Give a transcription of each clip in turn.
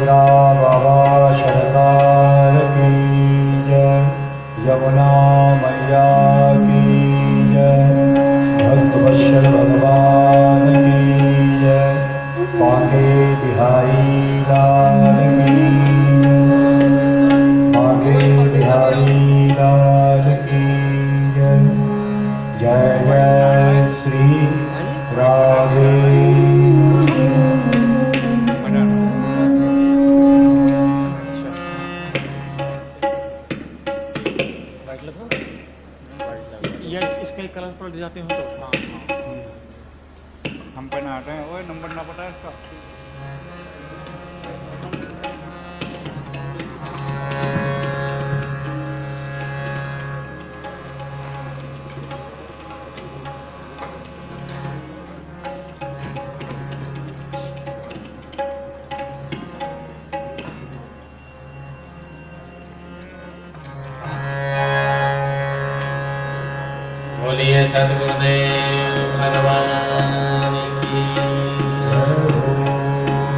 भोला बाबा सरकार की जय, यमुना मैया की जय, भक्तवत्सल भगवान की जय, बांके बिहारी लाल की जय, बांके बिहारी लाल की जय। जय जय श्री राधे। इसके कलर पलट जाते हो तो हाँ हम पे ना हटे वो नंबर ना पता है इसका। बोलिए सद्गुरुदेव भगवान की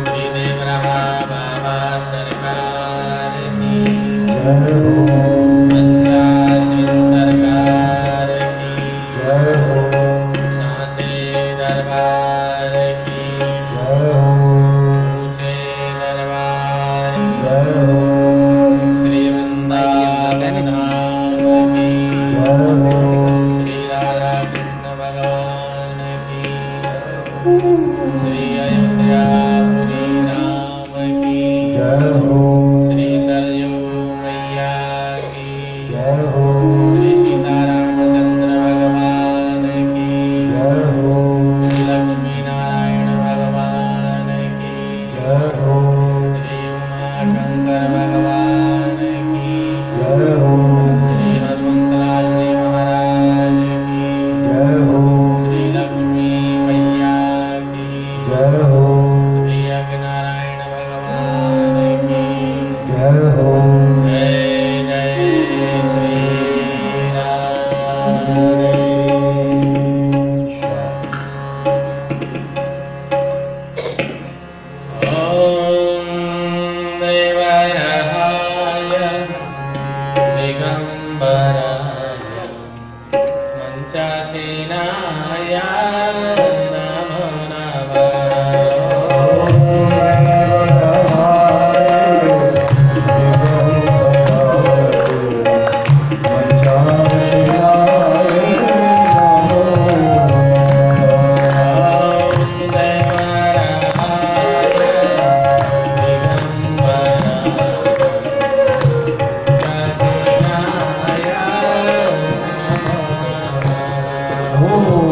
श्रीदेव रहा बाबा सरकार की पंचाशीन सरकार की सांचे दरबार की ऊंचे दरबार श्री वृंदावन धाम की श्री राधा कृष्ण भगवान की श्री अयोध्यापुरी धाम की श्री सरयू मैया की श्री सीतारामचंद्र भगवान की श्री लक्ष्मी नारायण भगवान की श्री उमाशंकर भगवान की श्री हनुमंतलाल जी महाराज की श्री लक्ष्मी मैया की श्री अग्नारायण भगवान की जय जय श्री राधे। ओम देवरहाय दिगंबराय मंचासीनाय नमो नमः। Oh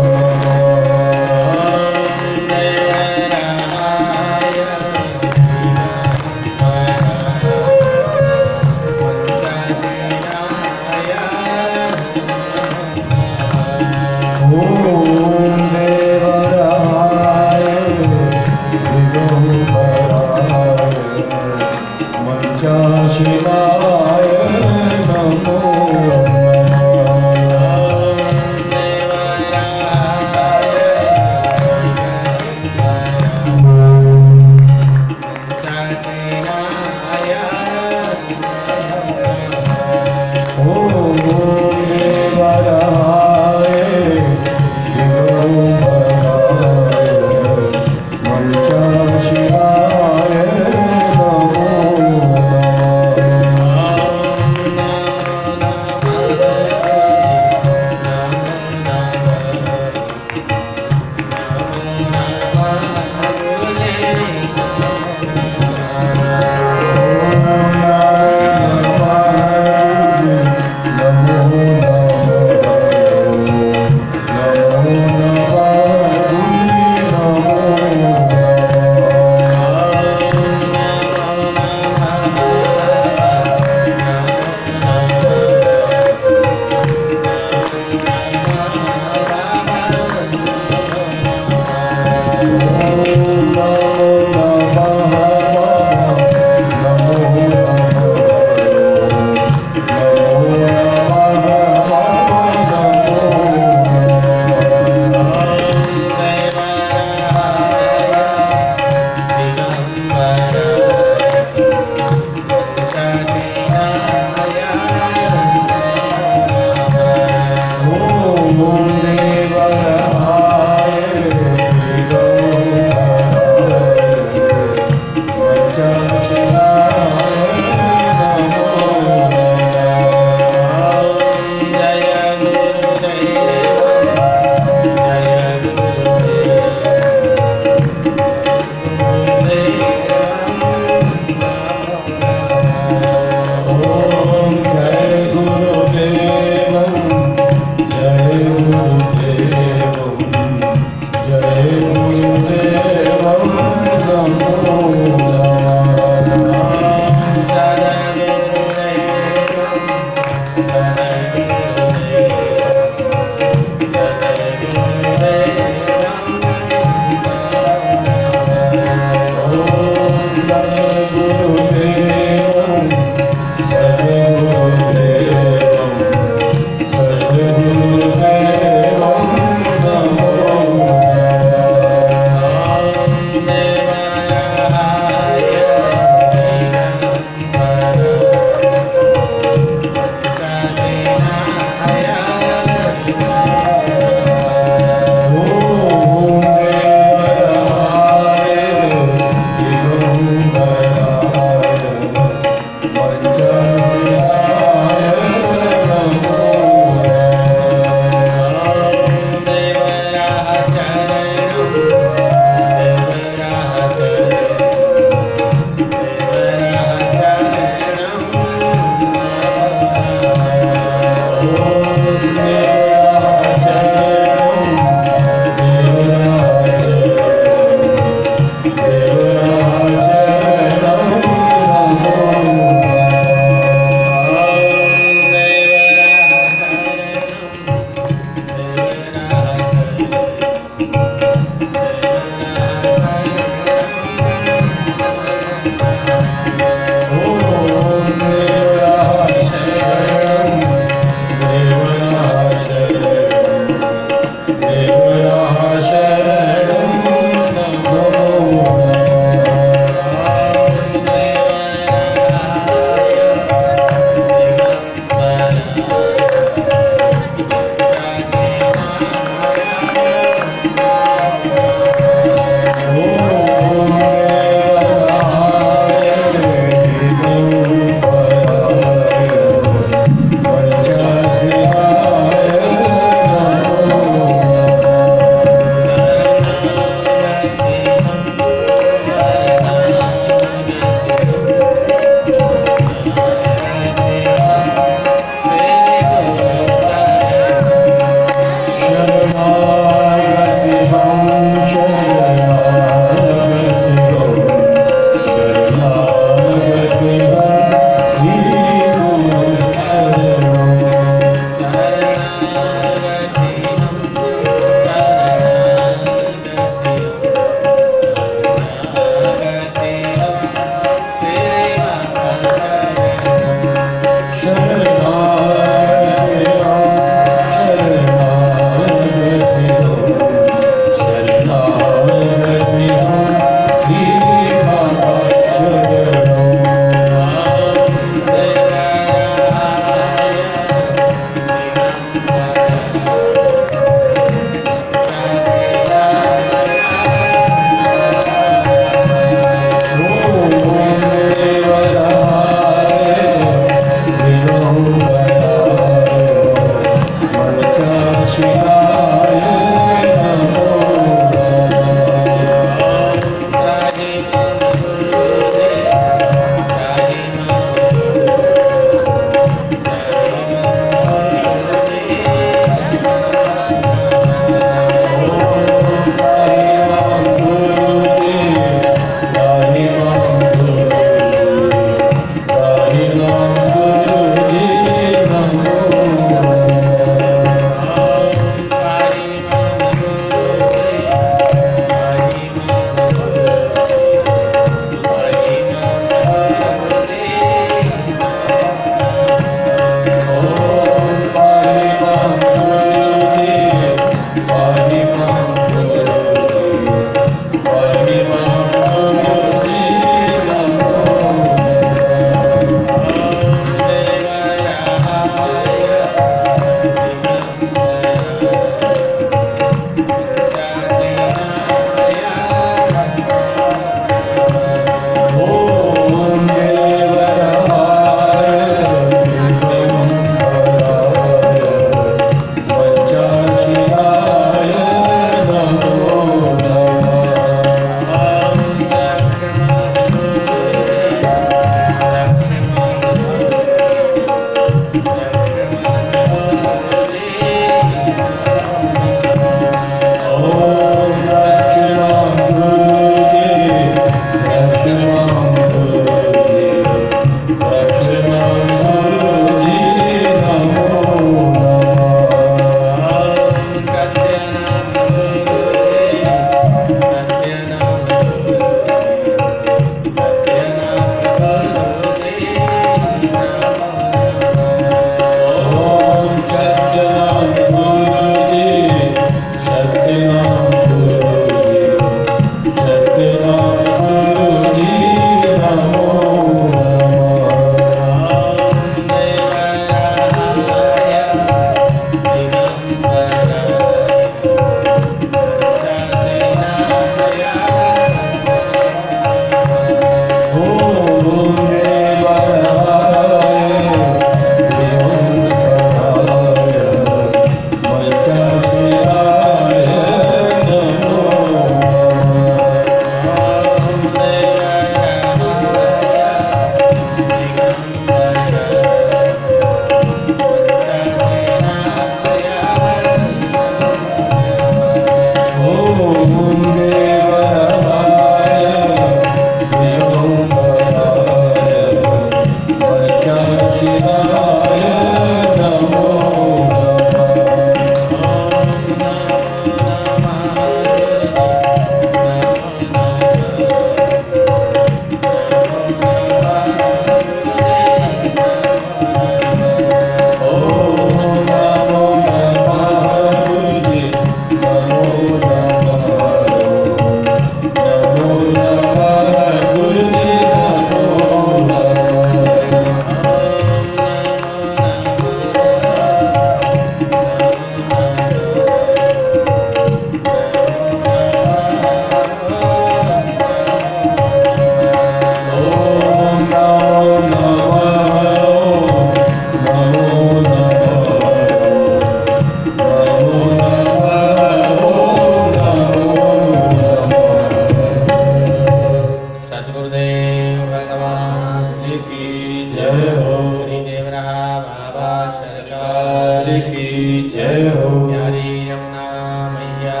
लाल की जय हो। प्यारी यमुना मैया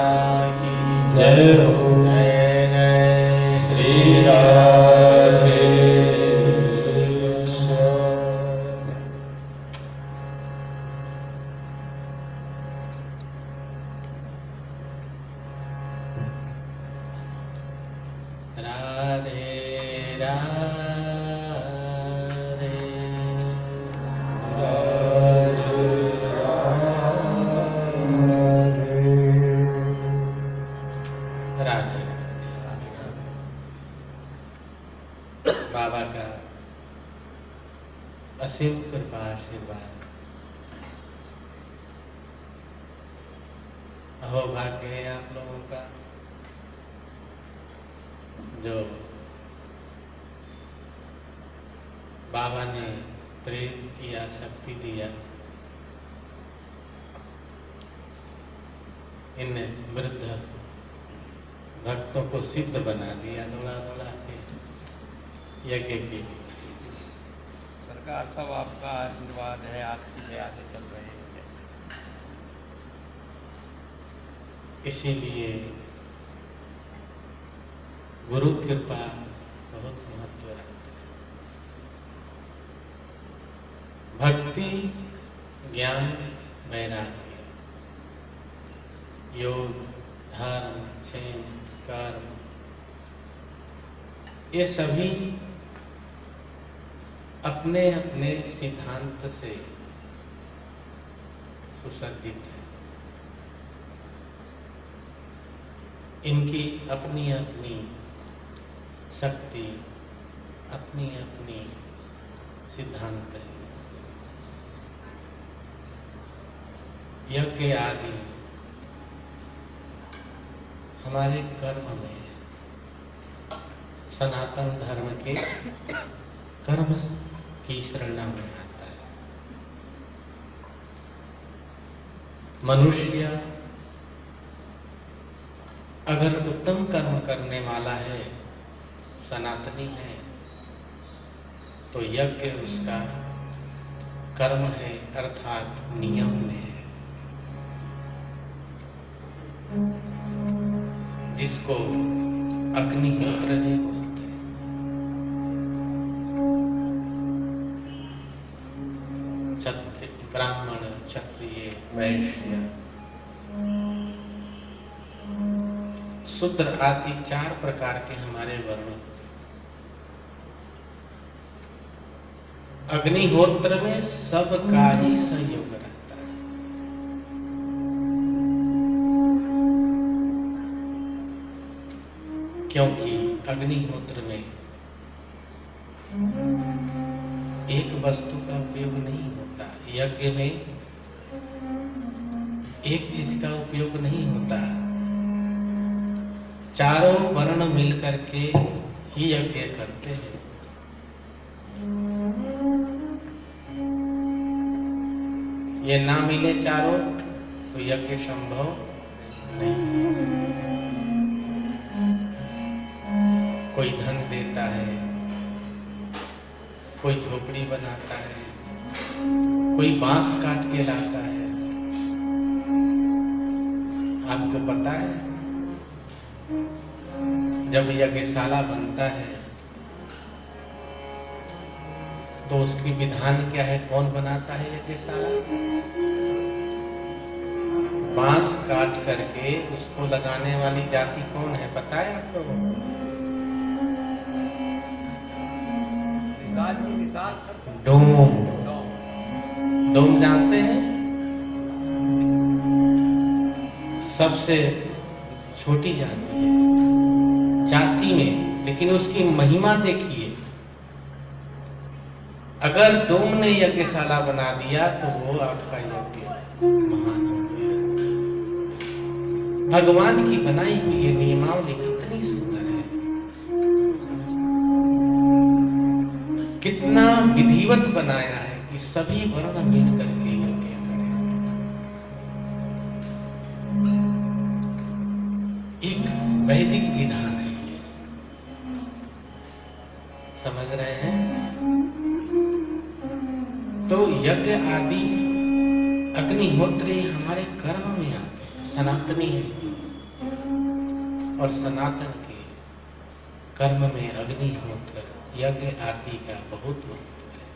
की जय हो। जय जय श्री राधे कृष्ण। राधे राधे राधे। बाबा का असीम कृपा आशीर्वाद। अहो भाग्य है आप लोगों का जो बाबा ने प्रेरित किया, शक्ति दिया, इन वृद्ध भक्तों को सिद्ध बना दिया दौड़ा दौड़ा के यज्ञ के। सरकार सब आपका आशीर्वाद है, आपकी दया से चल रहे हैं। इसीलिए गुरु कृपा बहुत महत्व रखती है। भक्ति, ज्ञान, वैराग्य, योग, धर्म, क्षेम, कर्म, ये सभी अपने अपने सिद्धांत से सुसज्जित है। इनकी अपनी अपनी शक्ति, अपनी अपनी सिद्धांत है। यज्ञ आदि हमारे कर्म में है। सनातन धर्म के कर्म की श्रेणी में आता है। मनुष्य अगर उत्तम कर्म करने वाला है, सनातनी है, तो यज्ञ उसका कर्म है, अर्थात नियम में है, जिसको अग्निहोत्र भी बोलते हैं। क्षत्रिय, ब्राह्मण, क्षत्रिय, वैश्य, शूद्र आदि 4 प्रकार के हमारे वर्ण। अग्निहोत्र में सबका ही सहयोग रहता है। क्योंकि अग्निहोत्र में एक वस्तु का उपयोग नहीं होता। यज्ञ में एक चीज का उपयोग नहीं होता। चारों वर्ण मिलकर के ही यज्ञ करते हैं। ये ना मिले चारों तो यज्ञ संभव नहीं। कोई धन देता है, कोई झोपड़ी बनाता है, कोई बांस काट के लाता है। आपको पता है जब यज्ञशाला बनता है तो उसकी विधान क्या है? कौन बनाता है यज्ञशाला? बांस काट करके उसको लगाने वाली जाति कौन है, पता है आप लोगों को? डोम। डोम जानते हैं? सबसे छोटी जाति है जाति में, लेकिन उसकी महिमा देखिए। अगर डोम ने यज्ञशाला बना दिया तो वो आपका यज्ञ महान हो गया। भगवान की बनाई हुई ये नियमावली कितनी सुंदर है, कितना विधिवत बनाया है कि सभी वर्ण मिलकर के यज्ञ करें। एक वैदिक विधान है ये, समझ रहे हैं? तो यज्ञ आदि अग्निहोत्री हमारे कर्म में आते हैं, सनातनी है और सनातन के कर्म में अग्निहोत्र यज्ञ आदि का बहुत महत्व है।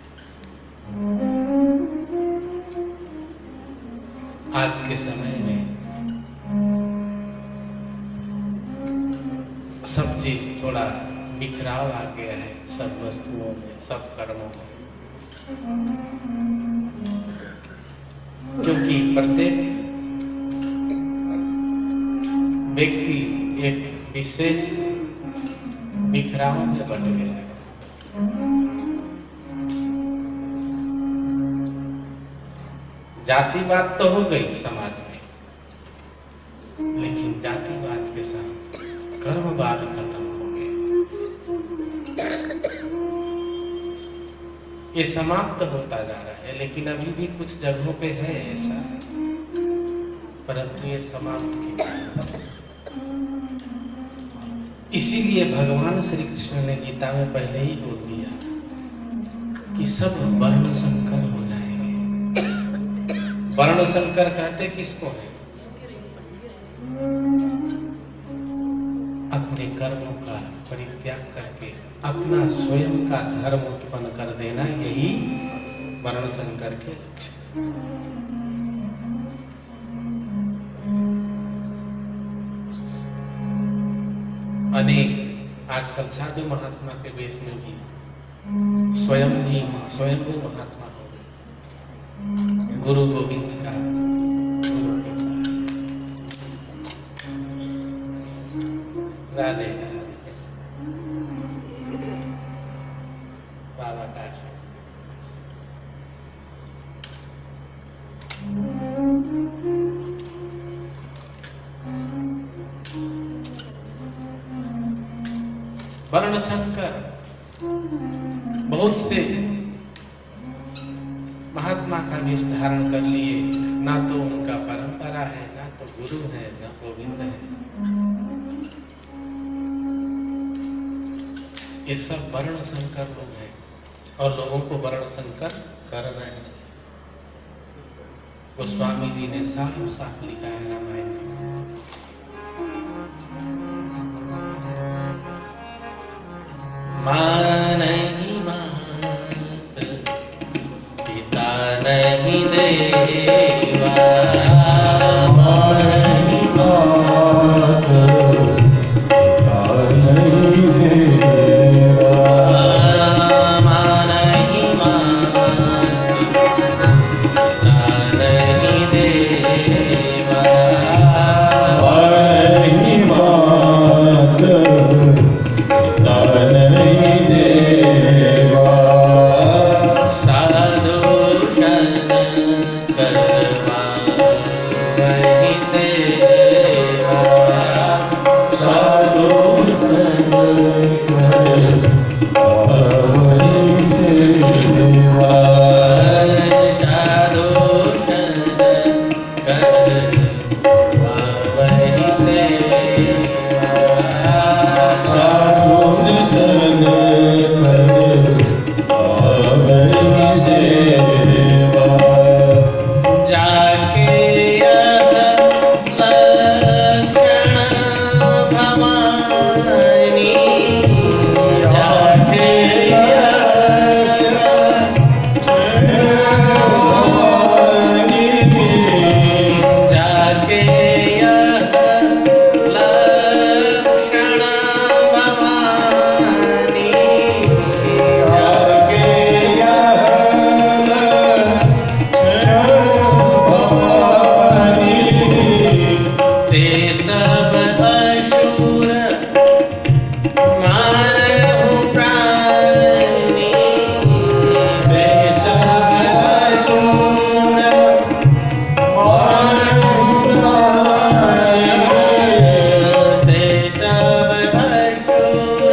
आज के समय में सब चीज थोड़ा बिखराव आ गया है, सब वस्तुओं में, सब कर्मों में, क्योंकि प्रत्येक व्यक्ति एक विशेष बिखराव में बट गया है। जातिवाद तो हो गई समाज में, लेकिन जातिवाद के साथ कर्मवाद खत्म हो गया। ये समाप्त होता जा रहा है, लेकिन अभी भी कुछ जगहों पे है ऐसा, परंतु ये समाप्त क्यों? इसीलिए भगवान श्री कृष्ण ने गीता में पहले ही बोल दिया कि सब वर्ण संकर हो जाएंगे। वर्ण संकर कहते किसको है? अपने कर्मों का परित्याग करके अपना स्वयं का धर्म उत्पन्न कर देना, यही वर्ण संकर के लक्षण। अनेक आजकल साधु महात्मा के वेश में भी स्वयंभू महात्मा हो गए। गुरु गोविंद का राधे बाबा का वर्ण संकर बहुत से महात्मा का वेश धारण कर लिए, ना तो उनका परंपरा है, ना तो गुरु है, ना गोविंद है। ये सब वर्ण संकर लोग हैं और लोगों को वर्ण संकर कर रहे हैं। गोस्वामी जी ने साफ साफ लिखा है रामायण में, माँ नहीं मात, पिता नहीं देवा, माँ नहीं मात, पिता नहीं देवा, माँ नहीं मात, पिता नहीं देवा, माँ नहीं मात, पिता नहीं देवा, साधु शन करवा वही सेवा, साधु संग कर वही सेवा, साधु शन करवा वही सेवा, साधु सन कर वही सेवा, जाके यह लक्षण भवानी, जाके यह जाके यह लक्षण भवानी, ते सब अशूर मारहु प्राणी, ते सब अशूर ते सब अशूर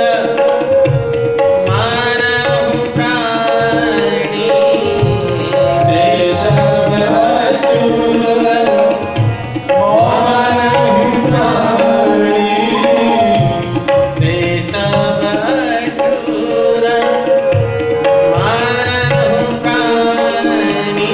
मारहु प्राणी, ते सब अशूर मारहु प्राणी,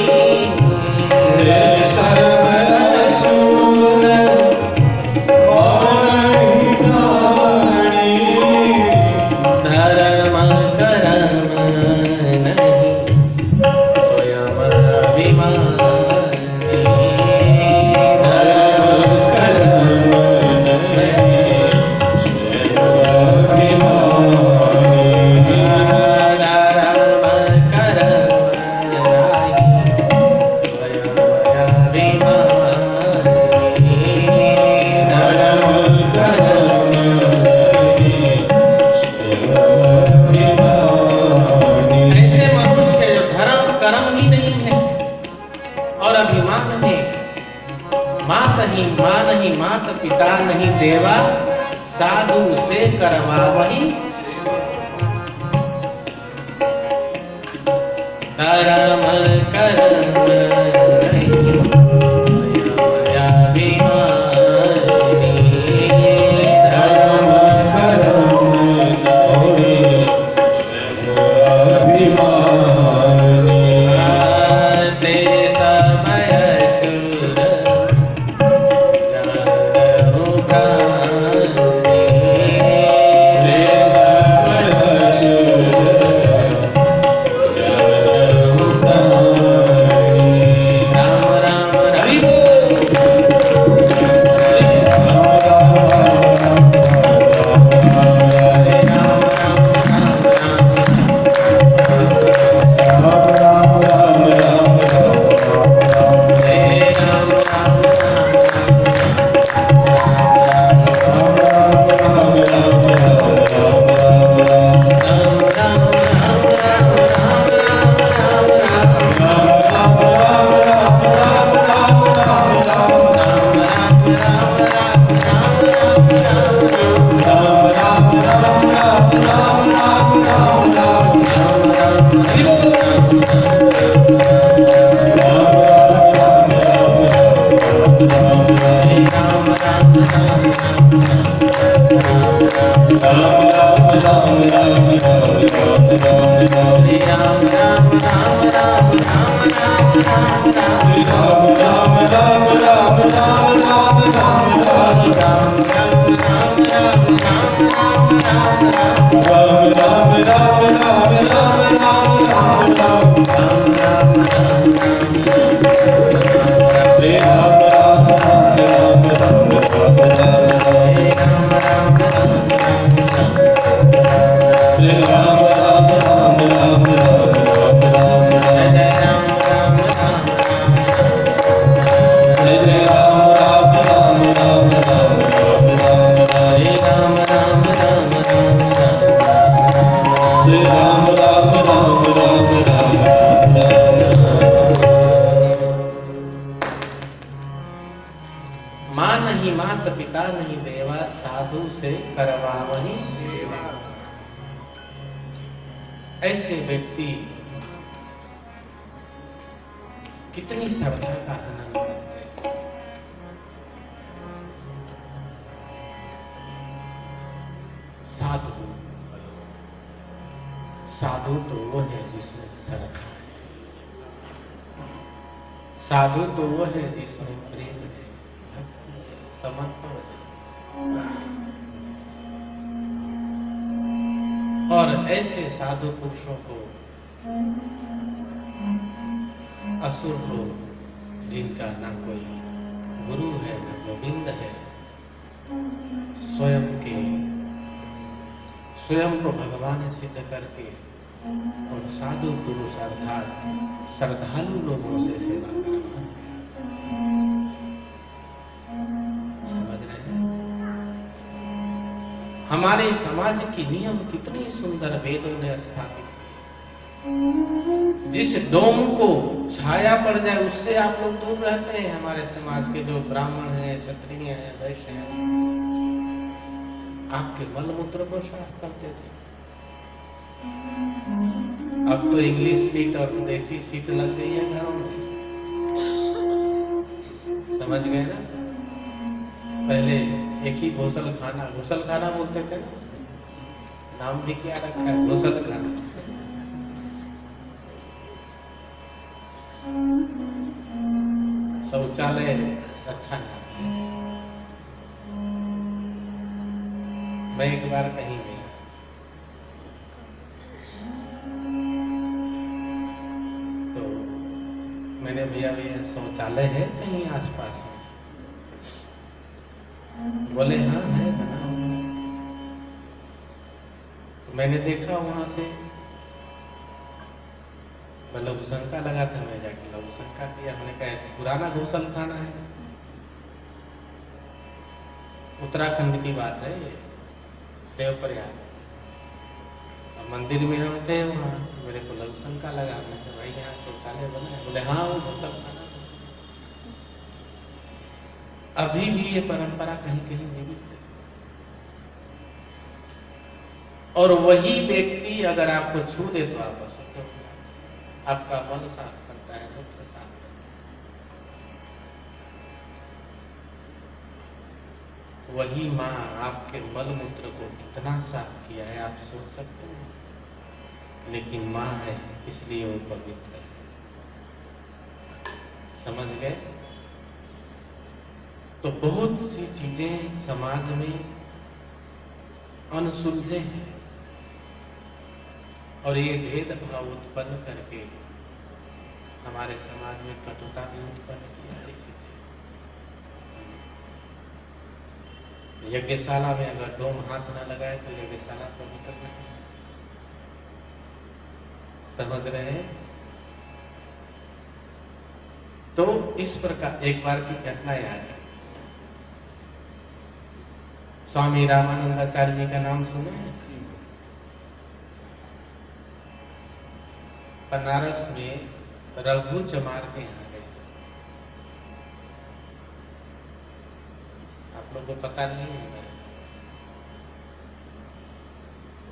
और अभिमान में मात नहीं मात पिता नहीं देवा, साधु से करवा वही धर्म कर्म नहीं माया अभिमानी, धर्म कर्म नहीं अभिमानी, ते समय शूर जानहु प्राणी, देश शूर जनहु प्राणी। राम राम हरि बोल। राम राम मां नहीं मात पिता नहीं देवा, साधु से करवावही सेवा। ऐसे व्यक्ति कितनी श्रद्धा का आनंद करते हैं। साधु साधु तो वो है जिसमें श्रद्धा है, साधु तो वो है जिसमें प्रेम है, समर्पण है। और ऐसे साधु पुरुषों को असुर लोग जिनका ना कोई गुरु है ना गोविंद है, स्वयं को भगवान सिद्ध करके और साधु पुरुष अर्थात श्रद्धालु लोगों से सेवा करवाते हैं। समझ रहे हैं? हमारे समाज की नियम कितनी सुंदर वेदों ने स्थापित की। जिस डोम को छाया पड़ जाए उससे आप लोग दूर रहते हैं। हमारे समाज के जो ब्राह्मण हैं, क्षत्रिय हैं, वैश्य हैं, आपके मल मूत्र को साफ करते थे। अब तो इंग्लिश सीट और देसी सीट लग गई है घरों में, समझ गए ना। पहले एक ही घोसल खाना बोलते थे ना, नाम भी क्या रखा है, घोसल खाना। शौचालय अच्छा नाम है। मैं एक बार कहीं गया, तो मैंने भैया शौचालय है कहीं आसपास में? बोले हाँ है, बना हुआ है। तो मैंने देखा वहां से, लघुशंका लगा था, मैं जाके लघुशंका किया। हमने कहा पुराना घोसल खाना है, उत्तराखंड की बात है, देवप्रयाग। और मंदिर में हम थे वहाँ, मेरे को लघुशंका लगा। मैं कहा भाई यहाँ शौचालय बना है? बोले हाँ वो घोसल खाना। अभी भी ये परंपरा कहीं कहीं जीवित है। और वही व्यक्ति अगर आपको छू दे तो आप अशुद्ध हो जाते, आपका मन साफ करता है, मूत्र साफ करता है। वही माँ आपके मल मूत्र को कितना साफ किया है आप सोच सकते हैं। लेकिन माँ है इसलिए वो पवित्र है। समझ गए? तो बहुत सी चीजें समाज में अनसुलझे हैं और ये भेदभाव उत्पन्न करके हमारे समाज में कटुता भी उत्पन्न किया है। इसीलिए यज्ञशाला में अगर डोम हाथ न लगाए तो यज्ञशाला पवित्र नहीं है। समझ रहे हैं? तो इस प्रकार एक बार की घटना याद है। स्वामी रामानंदाचार्य जी का नाम सुने हैं? बनारस में रघु चमार के यहाँ गए। आप लोग को पता नहीं है?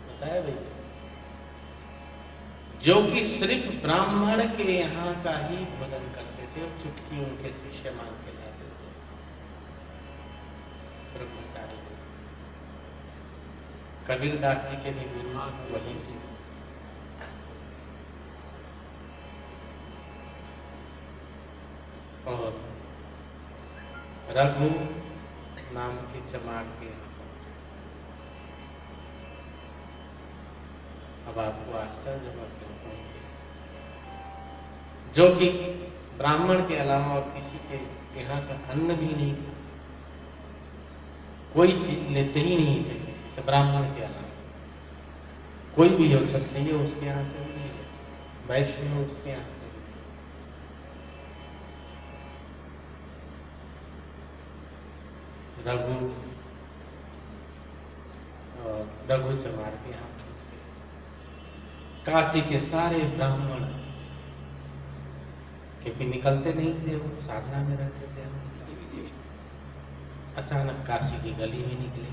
बताया भैया? जो कि सिर्फ ब्राह्मण के यहाँ का ही भोजन करते थे और चुटकी उनके शिष्य मांग के लाते थे। ब्रह्मचारी कबीरदास जी के भी गुरु वही थे। और रघु नाम के चमार के यहाँ पहुंचे। अब आपको आश्चर्य होगा क्यों पहुंचे, जो कि ब्राह्मण के अलावा और किसी के यहाँ का अन्न भी नहीं था, कोई चीज लेते ही नहीं थे किसी से, ब्राह्मण के अलावा कोई भी हो सकती है उसके यहाँ से भी नहीं लेते, वैष्णव उसके यहाँ से। रघु चमार के यहाँ पहुंच गए। काशी के सारे ब्राह्मण क्योंकि निकलते नहीं थे, वो साधना में रहते थे। अचानक काशी की गली में निकले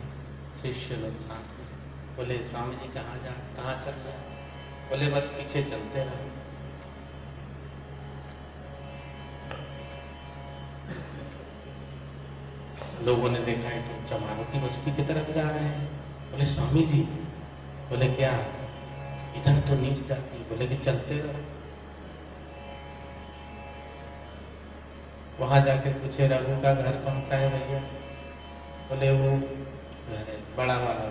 शिष्य लोग साथ में। बोले स्वामी जी कहाँ चल रहे हैं? बोले बस पीछे चलते रहे। लोगों ने देखा है तो चमारों की बस्ती की तरफ जा रहे हैं। बोले स्वामी जी, बोले क्या इधर तो नीच जाती? बोले कि चलते रहो। वहां जाके पूछे रघु का घर कौन सा है भैया? बोले वो बड़ा वाला।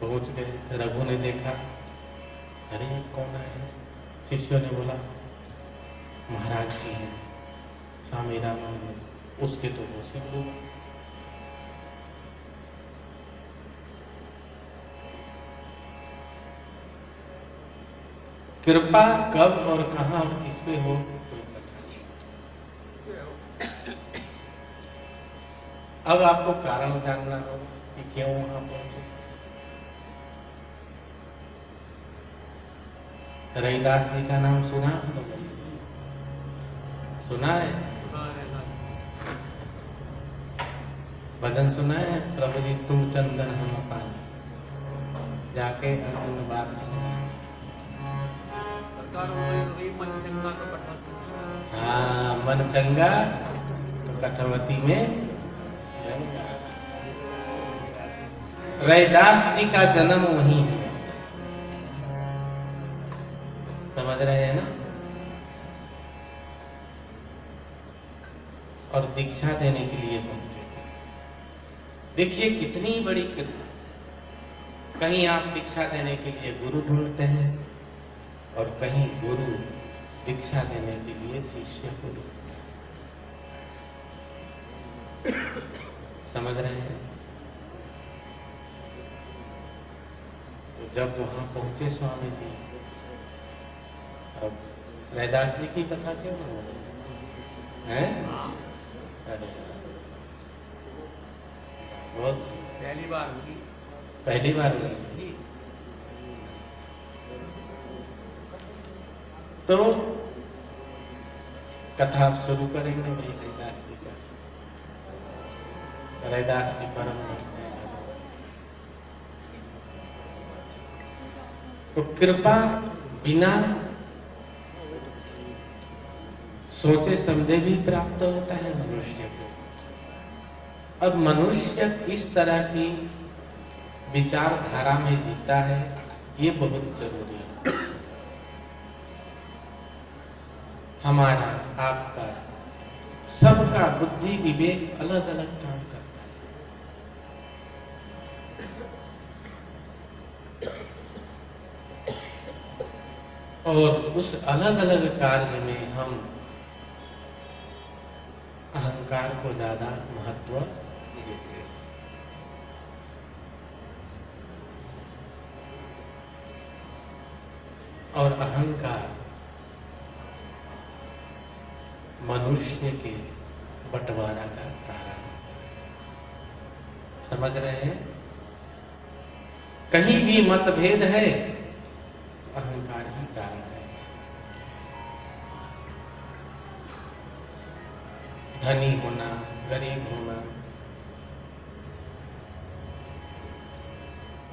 पहुंच गए, रघु ने देखा, अरे कौन है? शिष्यों ने बोला महाराज जी हैं, स्वामी रामानंद। उसके तो वो सिंह लोग। कृपा कब और कहां और किस पे हो कोई पता नहीं। अब आपको कारण जानना होगा कि क्यों वहां पहुंचे। रविदास जी का नाम सुना? सुना है? भजन सुना है? प्रभु जी तुम चंदन हम पानी, जाके अर्जुन वास से। हाँ, मन चंगा तो कठवती में गंगा। रविदास जी का जन्म वहीं है। समझ रहे हैं ना? और दीक्षा देने के लिए पहुंचे थे। देखिए कितनी बड़ी कृपा। कहीं आप दीक्षा देने के लिए गुरु ढूंढते हैं और कहीं गुरु दीक्षा देने के लिए शिष्य को ढूंढते हैं। समझ रहे हैं? तो जब वहां पहुंचे स्वामी जी, अब रविदास जी की कथा क्यों है? अरे बहुत पहली बार हुई। पहली बार हुई। तो कथा आप शुरू करेंगे भाई रैदास जी का। रैदास जी परम भक्त हैं। तो कृपा बिना सोचे समझे भी प्राप्त होता है मनुष्य को। अब मनुष्य इस तरह की विचारधारा में जीता है, ये बहुत जरूरी है। हमारा, आपका, सबका बुद्धि विवेक अलग अलग काम करता है और उस अलग अलग कार्य में हम अहंकार को ज्यादा महत्व देते हैं। और अहंकार मनुष्य के बंटवारा का कारण, समझ रहे हैं? कहीं भी मतभेद है, अहंकार ही कारण है। धनी होना, गरीब होना,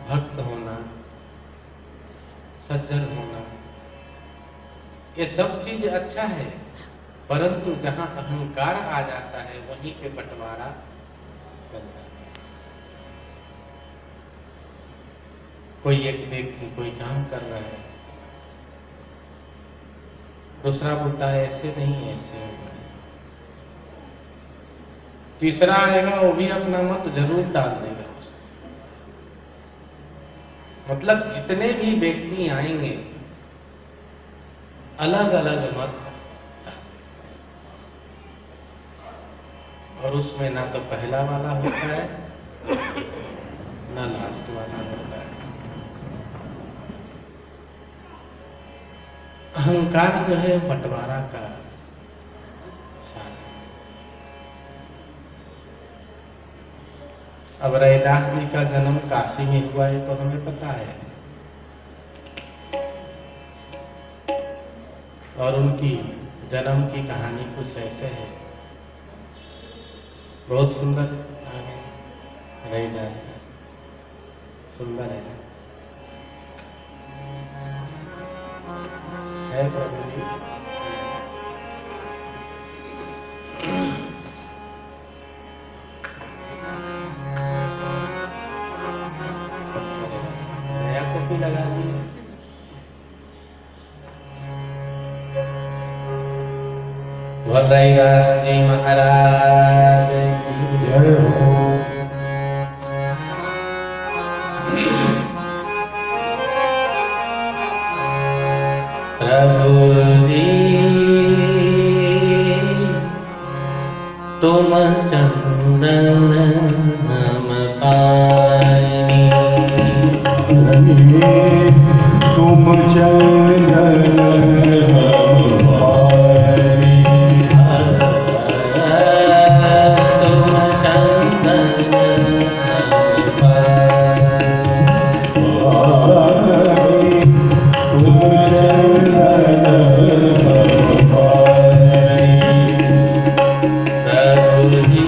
भक्त होना, सज्जन होना, ये सब चीज अच्छा है, परंतु जहां अहंकार आ जाता है वहीं पे बंटवारा बन जाता है। कोई एक व्यक्ति कोई काम कर रहा है, दूसरा बोलता है ऐसे नहीं ऐसे होगा, तीसरा आएगा वो भी अपना मत जरूर डाल देगा। मतलब जितने भी व्यक्ति आएंगे अलग अलग मत, और उसमें ना तो पहला वाला होता है ना लास्ट वाला होता है। अहंकार जो है बंटवारा का साधन। अब रैदास जी का जन्म काशी में हुआ है तो हमें पता है, और उनकी जन्म की कहानी कुछ ऐसे है, बहुत सुंदर रैदास है, सुंदर है प्रभु जी। नया कॉपी लगा दी। रैदास जी महाराज की जय हो। प्रभु जी तुम चंदन हम पानी, तुम चंदन हम पानी, तुम चंदन हम पानी, तुम चंदन हम पानी। प्रभु जी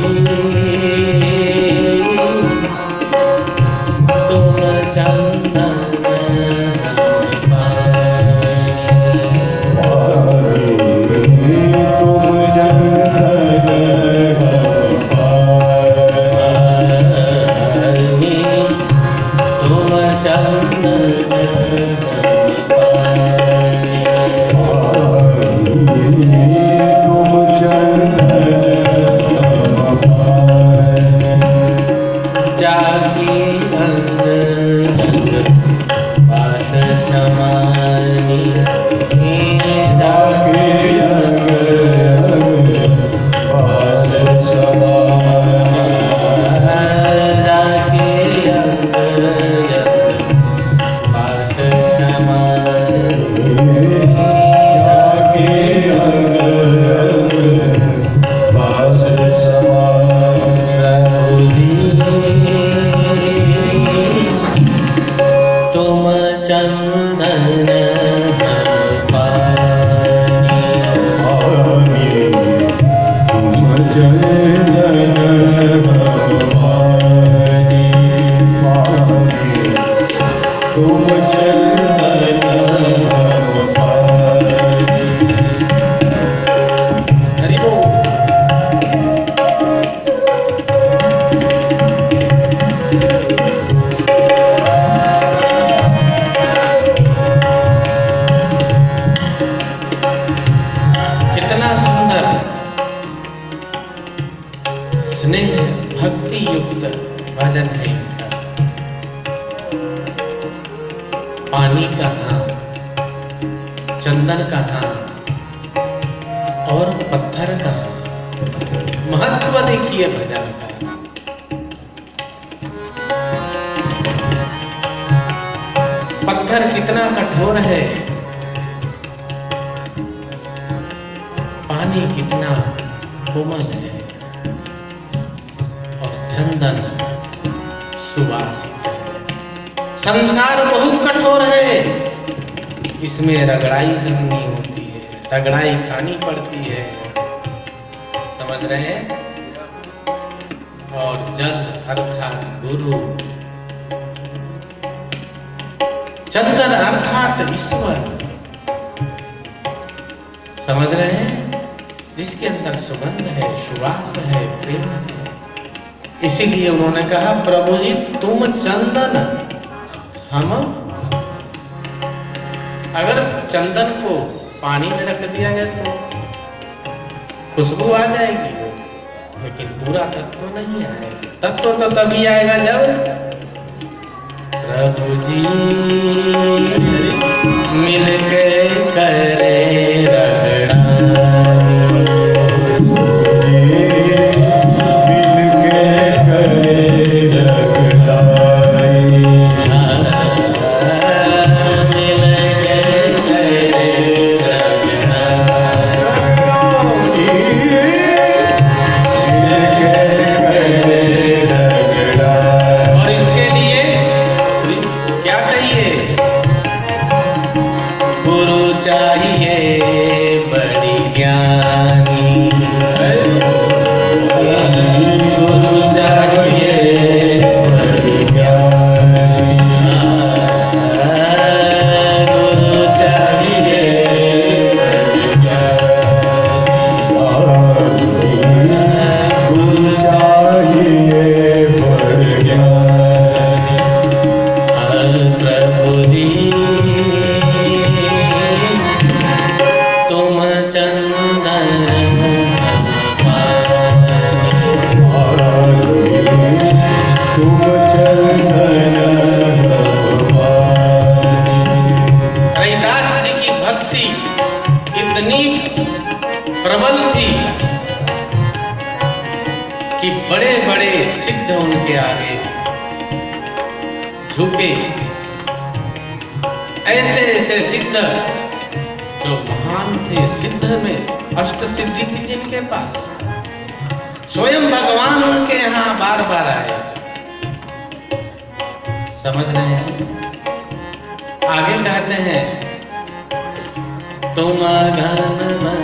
कितना सुंदर स्नेह भक्ति युक्त भजन है इनका। पानी कहाँ, चंदन कहाँ और पत्थर कहाँ, महत्व देखिए भजन का। पत्थर कितना कठोर है, पानी कितना कोमल है और चंदन सुवासित है। संसार बहुत कठोर है, इसमें रगड़ाई करनी होती है, रगड़ाई खानी पड़ती है, समझ रहे हैं। और जल अर्थात गुरु, चंदन अर्थात ईश्वर, समझ रहे हैं, जिसके अंदर सुगंध है, सुवास है, प्रेम है। इसीलिए उन्होंने कहा प्रभु जी तुम चंदन, हम। अगर चंदन को पानी में रख दिया गया तो खुशबू आ जाएगी, लेकिन पूरा तत्व नहीं आएगा। तत्व तो तभी आएगा जब प्रभु जी मिलके करे रगड़ा। प्रबल थी कि बड़े बड़े सिद्ध उनके आगे झुके। ऐसे ऐसे सिद्ध जो महान थे, सिद्ध में अष्ट सिद्धि थी जिनके पास, स्वयं भगवान उनके यहाँ बार बार आए। समझ रहे हैं। आगे कहते हैं तुम घन मैं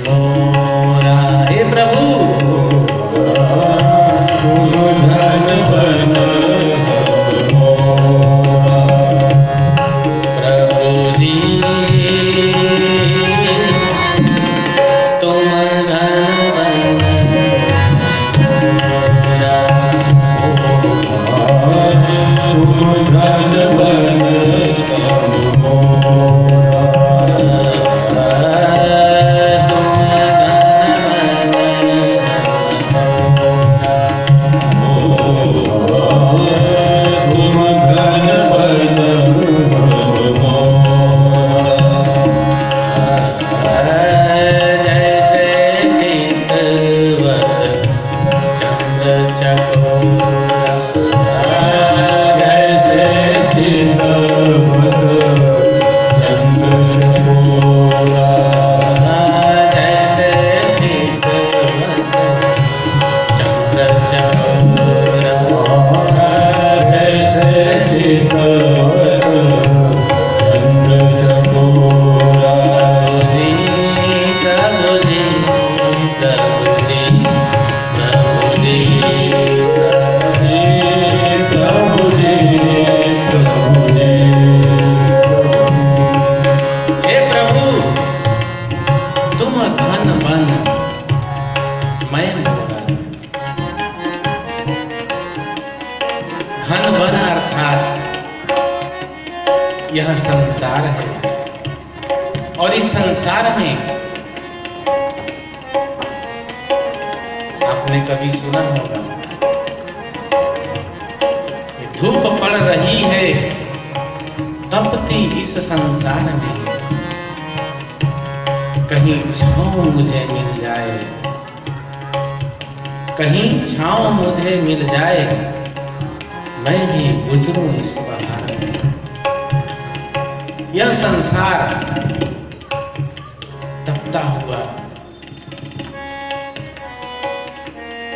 मोरा, हे प्रभु तुम धन बन प्रभु जी तुम घन बन तुम धन बन संसार में आपने कभी सुना होगा कि धूप पड़ रही है तपती इस संसार में, कहीं छांव मुझे मिल जाए, कहीं छांव मुझे मिल जाए, मैं भी गुजरूं इस बहार में। यह संसार तपता हुआ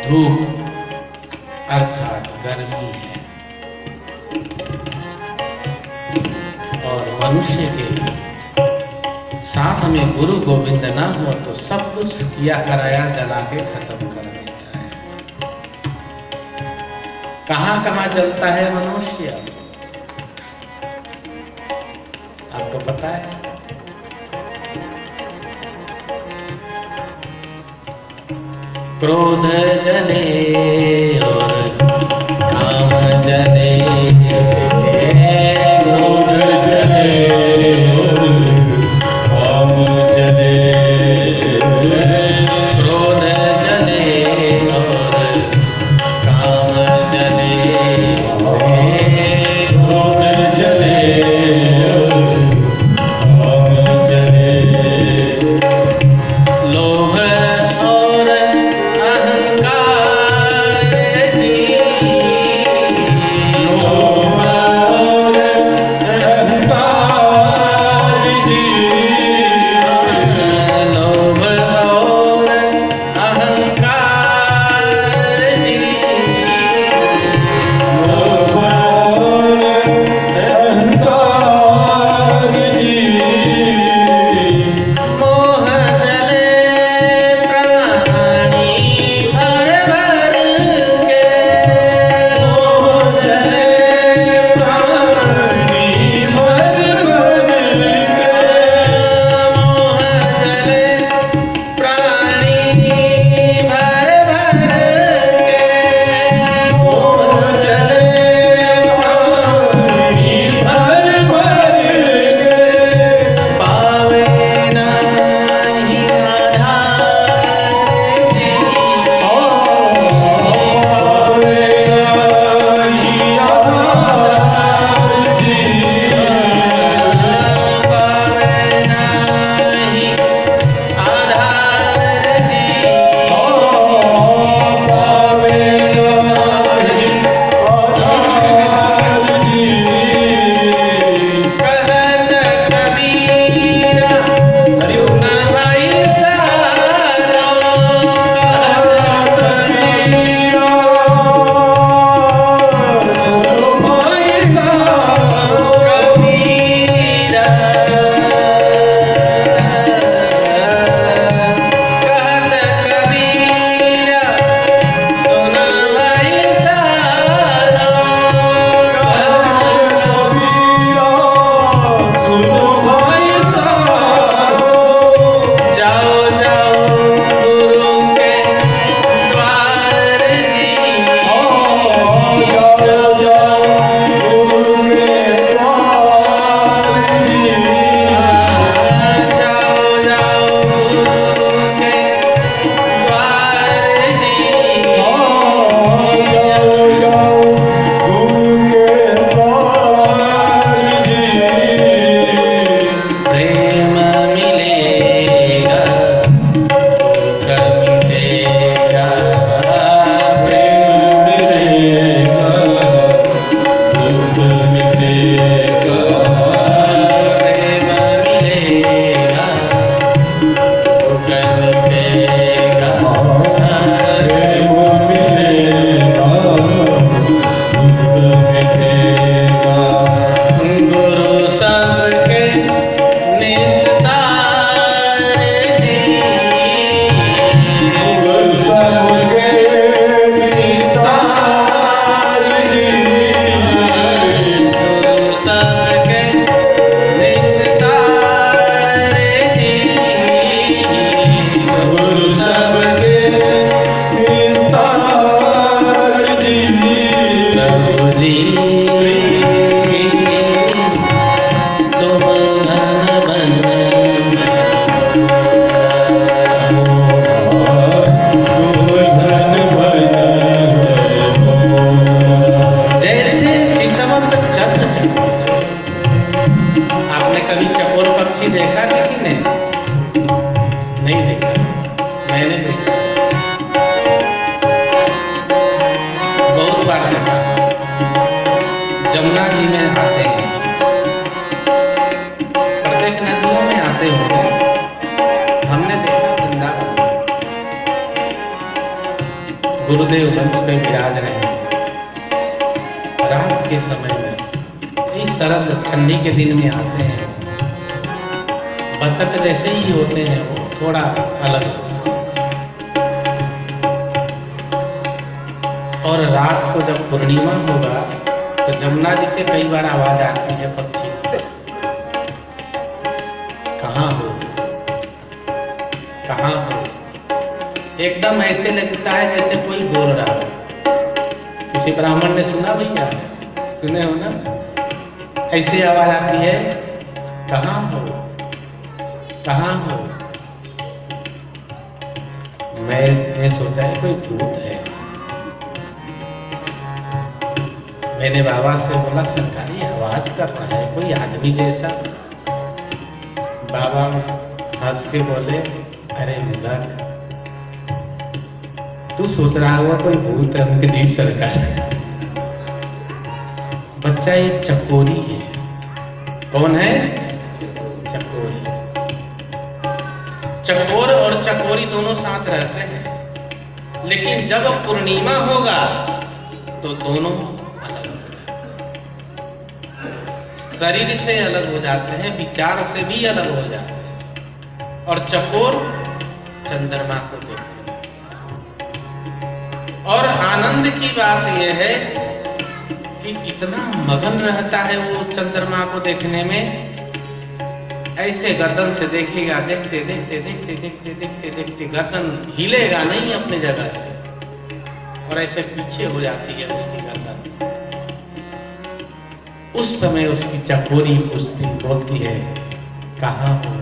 धूप अर्थात गर्मी है, और मनुष्य के साथ में गुरु गोविंद ना हो तो सब कुछ किया कराया जला के खत्म कर देता है। कहां कहां जलता है मनुष्य, आपको पता है? क्रोध जले और काम जले, क्रोध जले और काम जले, क्रोध जले और काम जले, क्रोध जले और काम जले, लोभ और अहंकार नहीं देखा, मैंने देखा, बहुत बार देखा। जमुना जी में आते हैं, प्रत्येक नदियों में आते होंगे, हमने देखा वृंदावन गुरुदेव मंच पे विराज रहे हैं। रात के समय में, इस शरद ठंडी के दिन में आते हैं। बतख जैसे ही होते हैं, वो थोड़ा अलग होते हैं। और रात को जब पूर्णिमा होगा तो जमुना जी से कई बार आवाज आती है पक्षी, कहाँ हो, कहाँ हो। एकदम ऐसे लगता है जैसे कोई बोल रहा है। किसी ब्राह्मण ने सुना भैया, सुने हो ना? ऐसे आवाज आती है, कहाँ हो, कहाँ हो। मैंने सोचा है कोई भूत है। मैंने बाबा से बोला सरकारी आवाज कर रहा है कोई आदमी जैसा। बाबा हंस के बोले, अरे मूर्ख, तू सोच रहा होगा कोई भूत है। उनके जी सरकार, बच्चा एक चकोरी है। कौन है? चकोरी। चकोर और चकोरी दोनों साथ रहते हैं, लेकिन जब पूर्णिमा होगा तो दोनों अलग हो जाते हैं। शरीर से अलग हो जाते हैं, विचार से भी अलग हो जाते हैं। और चकोर चंद्रमा को देखते हैं। और आनंद की बात यह है कि इतना मगन रहता है वो चंद्रमा को देखने में, ऐसे गर्दन से देखेगा, देखते देखते देखते देखते देखते देखते गर्दन हिलेगा नहीं अपने जगह से, और ऐसे पीछे हो जाती है उसकी गर्दन। उस समय उसकी चकोरी पूछती, बोलती है, कहाँ हो,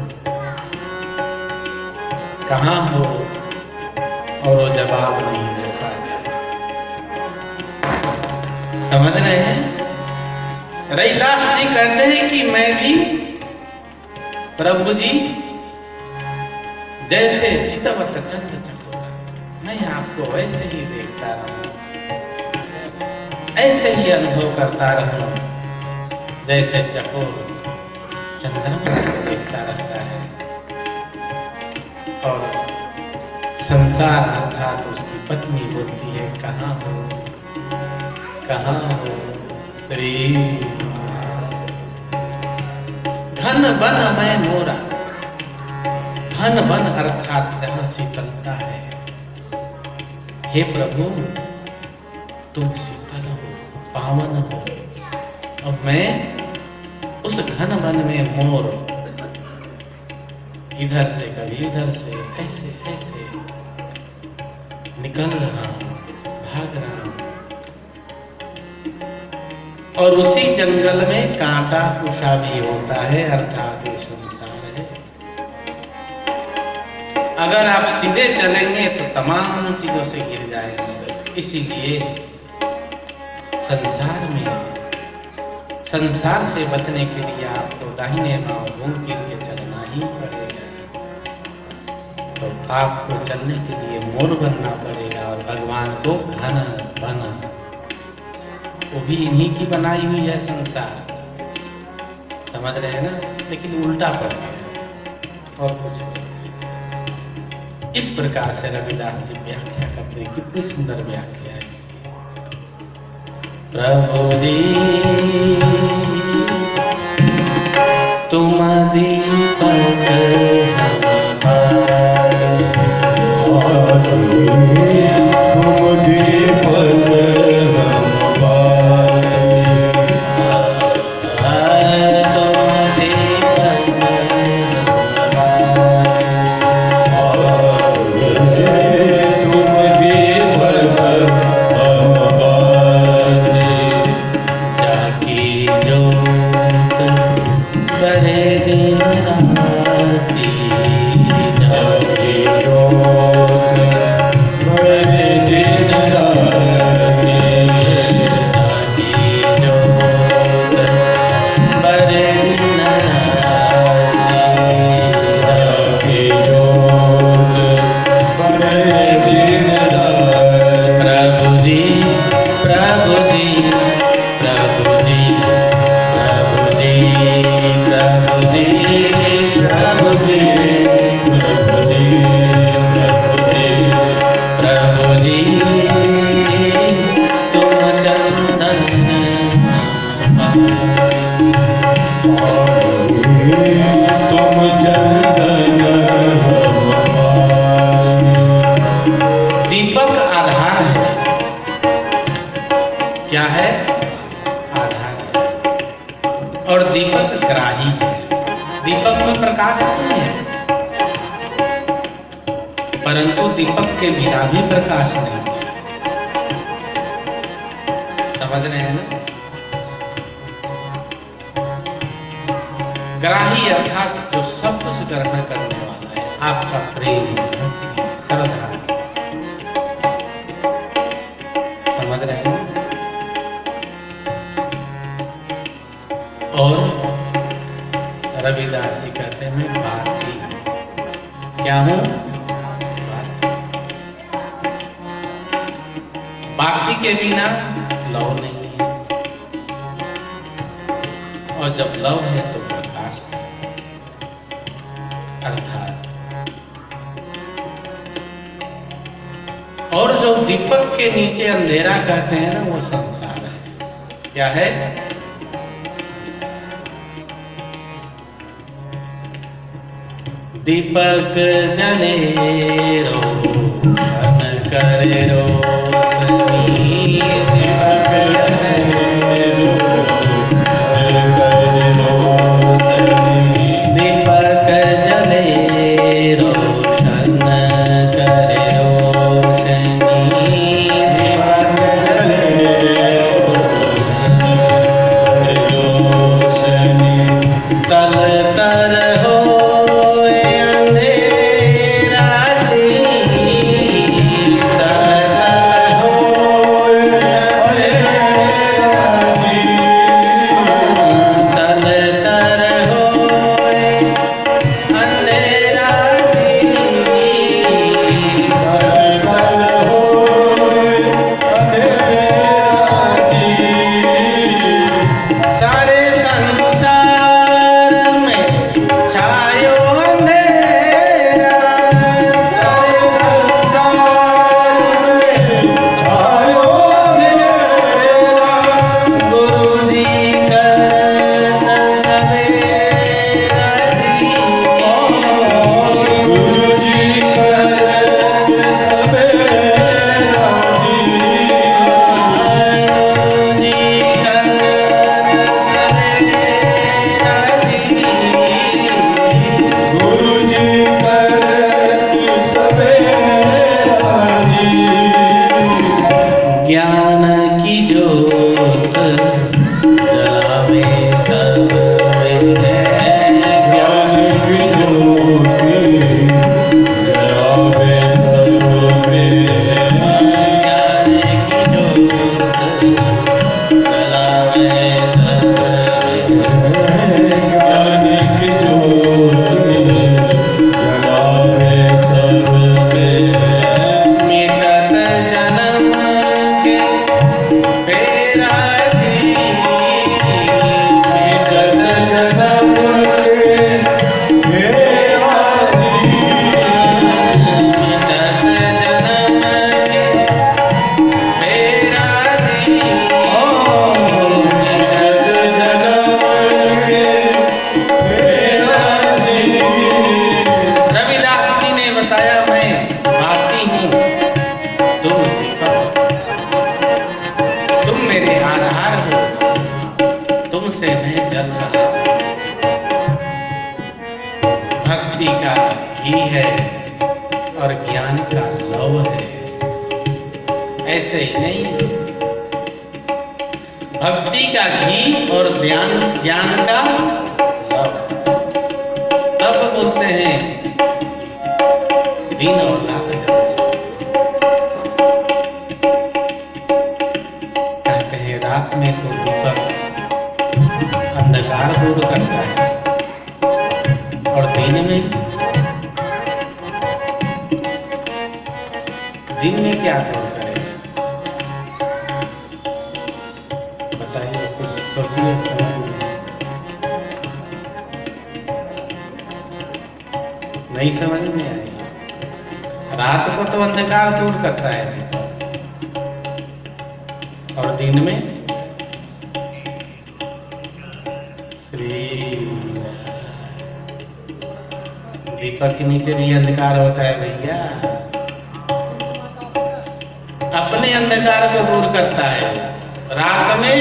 कहाँ हो। और वो जवाब नहीं देता। समझ रहे हैं? रैदास जी कहते हैं कि मैं भी प्रभु जी जैसे चितवत चंद चकोर, मैं आपको वैसे ही देखता रहूं, ऐसे ही अनुभव करता रहूं जैसे चकोर चंद्रमा को देखता रहता है। और संसार अर्थात उसकी पत्नी बोलती है, कहाँ हो, कहाँ हो श्री। घन बन मैं मोरा, घन बन अर्थात जहां शीतलता है। हे प्रभु, तुम शीतल हो, पावन हो, और मैं उस घन वन में मोर, इधर से कभी उधर से, ऐसे ऐसे निकल रहा हूं, भाग रहा हूं। और उसी जंगल में कांटा कुशा भी होता है, अर्थात ये संसार है। अगर आप सीधे चलेंगे तो तमाम चीजों से गिर जाएंगे। इसीलिए संसार में, संसार से बचने के लिए आपको दाहिने पांव घूम फिर के चलना ही पड़ेगा। तो आपको चलने के लिए मोर बनना पड़ेगा, और भगवान को घन बना, वो भी इन्हीं की बनाई हुई है संसार। समझ रहे हैं ना? लेकिन उल्टा पड़ गया और कुछ नहीं। इस प्रकार से रविदास जी व्याख्या करते हैं। कितनी सुंदर व्याख्या है। प्रभु जी तुम दीपक तुम दीपक जो परंतु दीपक के बिना भी प्रकाश नहीं है। समझ रहे हैं ना? ग्राही अर्थात जो सब कुछ ग्रहण करने वाला है, आपका प्रेम, श्रद्धा। समझ रहे हैं? और रविदास जी कहते हैं मैं बाती क्या हूं? बाकी के बिना लव नहीं है, और जब लव है तो प्रकाश है। अर्थात और जो दीपक के नीचे अंधेरा कहते हैं ना, वो संसार है। क्या है? दीपक जले रोशन करे रोशनी, दीपक जले दीपक जले रोशन करे रोशनी, दीपक जले तल तर हो घी है और ज्ञान का लव है। ऐसे ही नहीं, भक्ति का घी और ज्ञान का लव, तब बोलते हैं दिन और रात जैसे। कहते हैं रात में तो दीपक अंधकार दूर करता है और दिन में क्या दूर करेगा? बताइए, कुछ सोचिए, नहीं समझ में आएगी। रात को तो अंधकार दूर करता है और दिन में दीपक के नीचे भी अंधकार होता है भैया, अपने अंधकार को दूर करता है। रात में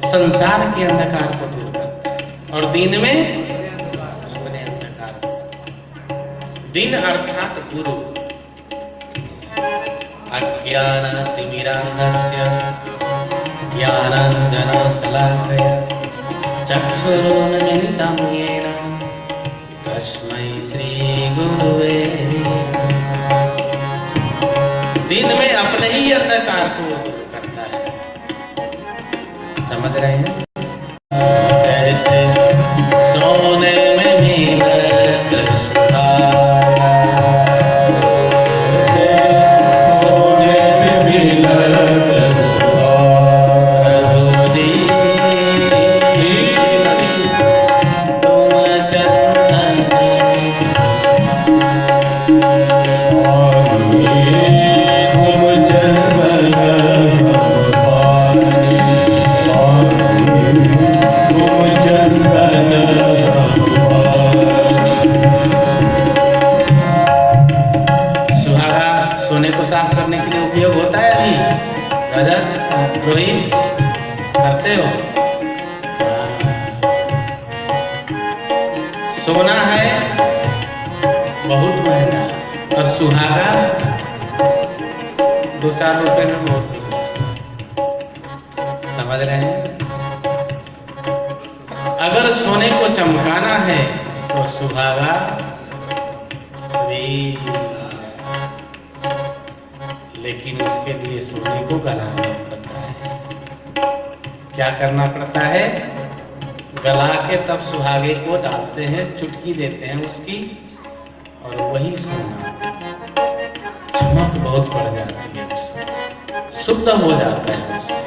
संसार के अंधकार को दूर करता है और दिन में अपने अंधकार को। दिन अर्थात गुरु। अज्ञानतिमिरान्धस्य ज्ञानाञ्जनशलाकया चक्षुरुन्मिलितं येन तस्मै श्रीगुरुवे नमः। दिन में अपने ही अंधकार को दूर करता है। समझ रहे हैं? जैसे सोने में मिलत सुहागा, सोने में मिलत सुहागा। प्रभु जी श्री हरि तुम चंदन तुम चंदन पानी, तुम चंदन सुहागा सोने को साफ करने के लिए उपयोग होता है। अभी रजत रोहित करते हो? सोना है बहुत महंगा और सुहागा 2-4 रुपए में बहुत बिकता है। समझ रहे हैं? अगर सोने को चमकाना है तो सुहागा श्री, लेकिन उसके लिए सोने को गलाना पड़ता है। क्या करना पड़ता है? गला के तब सुहागे को डालते हैं, चुटकी देते हैं उसकी, और वही सोना चमक बहुत बढ़ जाती है, उसमें शुद्ध हो जाता है उससे।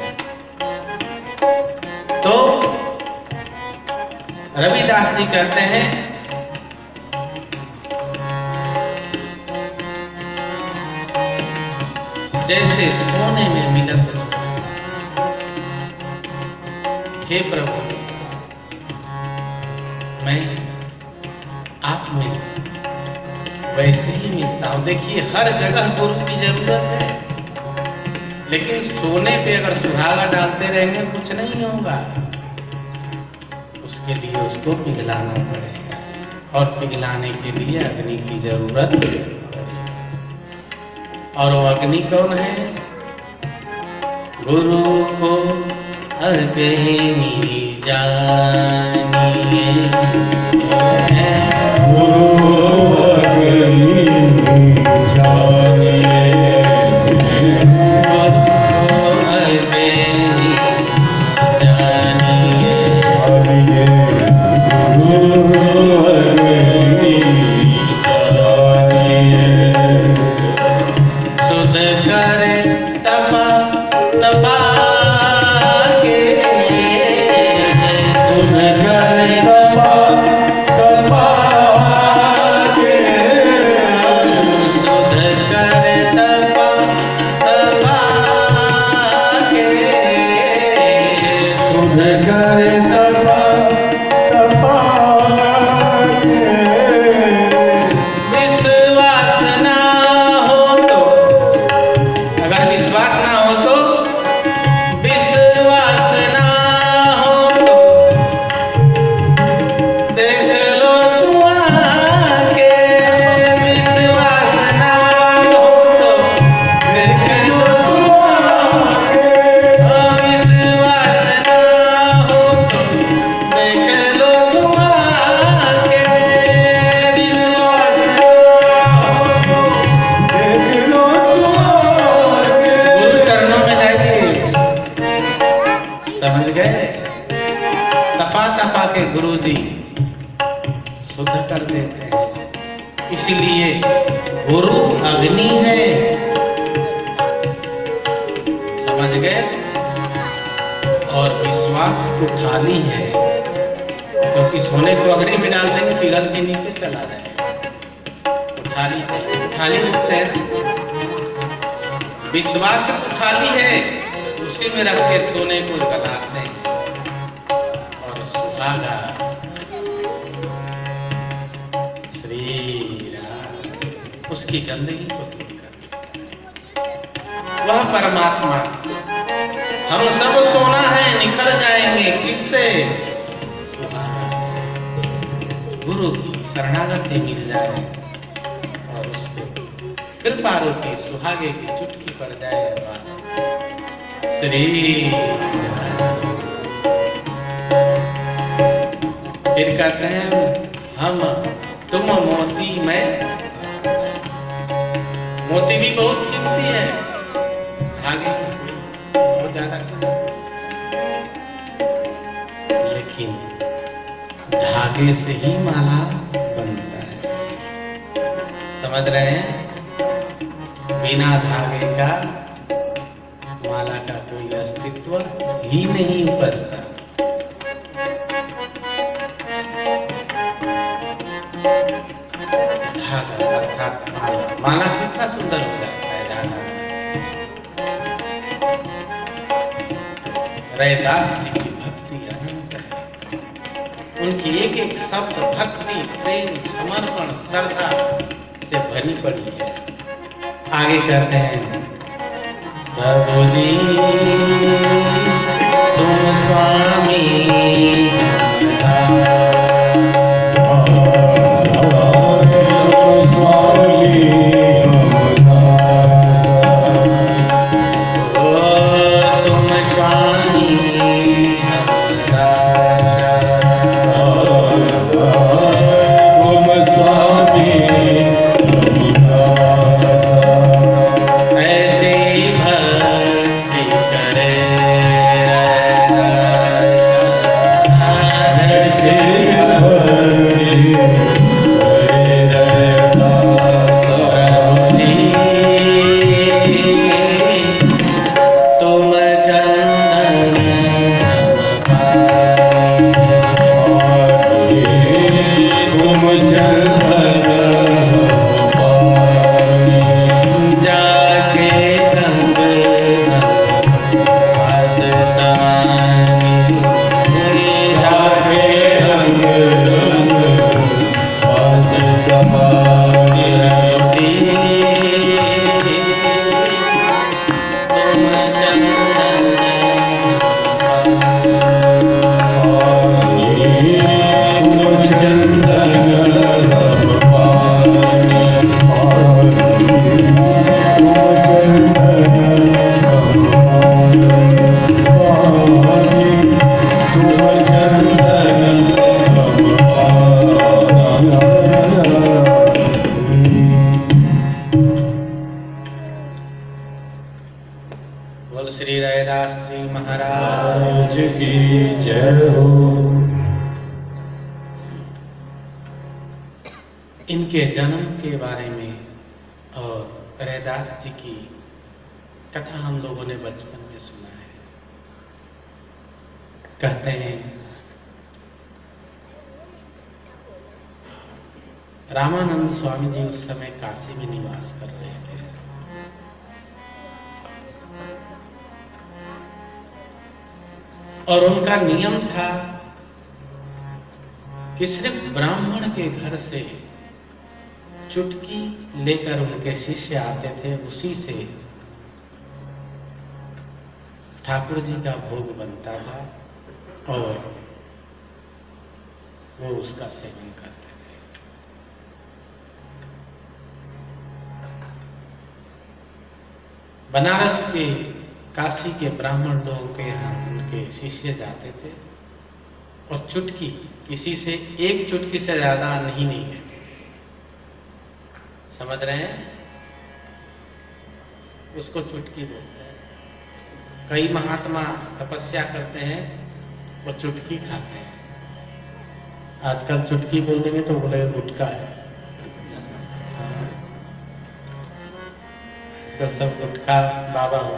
तो रविदास जी कहते हैं जैसे सोने में मिलत सुहागा। हे प्रभु, मैं आप में वैसे ही मिलता हूं। देखिए हर जगह गुरु की जरूरत है, लेकिन सोने पे अगर सुहागा डालते रहेंगे कुछ नहीं होगा। उसके लिए उसको पिघलाना पड़ेगा, और पिघलाने के लिए अग्नि की जरूरत पड़ेगी। और वो अग्नि कौन है? गुरु को अग्नि जानिए, गुरु अग्नि जानिए, गुरु अग्नि जानिए, जानिए, गुरु अग्नि जानिए। सुध करे तपा तपा के, सुन कर तपा तपा के, सुध करे तपा तपा के, सुन कर तपा तपा के। विश्वास ना हो तो, अगर विश्वास ना हो तो, विश्वास ना हो तो देख लो तुम आके। विश्वास ना हो तो देख लो तुम आके। विश्वास ना हो तो देख लो तुम आके। विश्वास ना हो तो देख लो तू आके। गुरु चरणों में जाइए। समझ गए? तपा तपा के गुरु जी शुद्ध कर देते हैं। इसलिए गुरु अग्नि है। समझ गए? और विश्वास कुठाली है, क्योंकि सोने को अग्नि में डाल देंगे पिघल के नीचे चला जाएगा। कुठाली चाहिए, कुठाली बोलते हैं ना। विश्वास कुठाली है, उसी में रख के सोने को गलाते हैं। और सुहागा श्री राम उसकी गंदगी को दूर कर, वह परमात्मा। हम सब सोना है, निखर जाएंगे किससे? सुहागा से। गुरु की शरणागति मिल जाए और उस पे फिर पार्वती सुहागे की चुटकी पड़ जाए। श्री फिर कहते हैं हम तुम मोती मैं, मोती भी बहुत कीमती है, आगे बहुत ज्यादा लेकिन धागे से ही माला बनता है, समझ रहे हैं? बिना धागे का माला का कोई अस्तित्व ही नहीं उपजता। धागा अर्थात माला, माला कितना सुंदर हो जाता है धागा। रैदास जी की भक्ति अनंत है, उनकी एक एक शब्द भक्ति प्रेम समर्पण श्रद्धा से भरी पड़ी है। आगे कहते हैं प्रभु जी तुम स्वामी श्री रैदास जी महाराज की जय हो। इनके जन्म के बारे में और रैदास जी की कथा हम लोगों ने बचपन में सुना है। कहते हैं रामानंद स्वामी जी उस समय काशी में निवास कर रहे थे। और उनका नियम था कि सिर्फ ब्राह्मण के घर से चुटकी लेकर उनके शिष्य आते थे, उसी से ठाकुर जी का भोग बनता था और वो उसका सेवन करते थे। बनारस के काशी के ब्राह्मण लोगों के यहाँ उनके शिष्य जाते थे और चुटकी, किसी से एक चुटकी से ज्यादा नहीं लेते। समझ रहे हैं? उसको चुटकी बोलते हैं। कई महात्मा तपस्या करते हैं, वो चुटकी खाते हैं। आजकल चुटकी बोल देंगे तो बोले गुटखा है। आजकल सब गुटखा बाबा हो।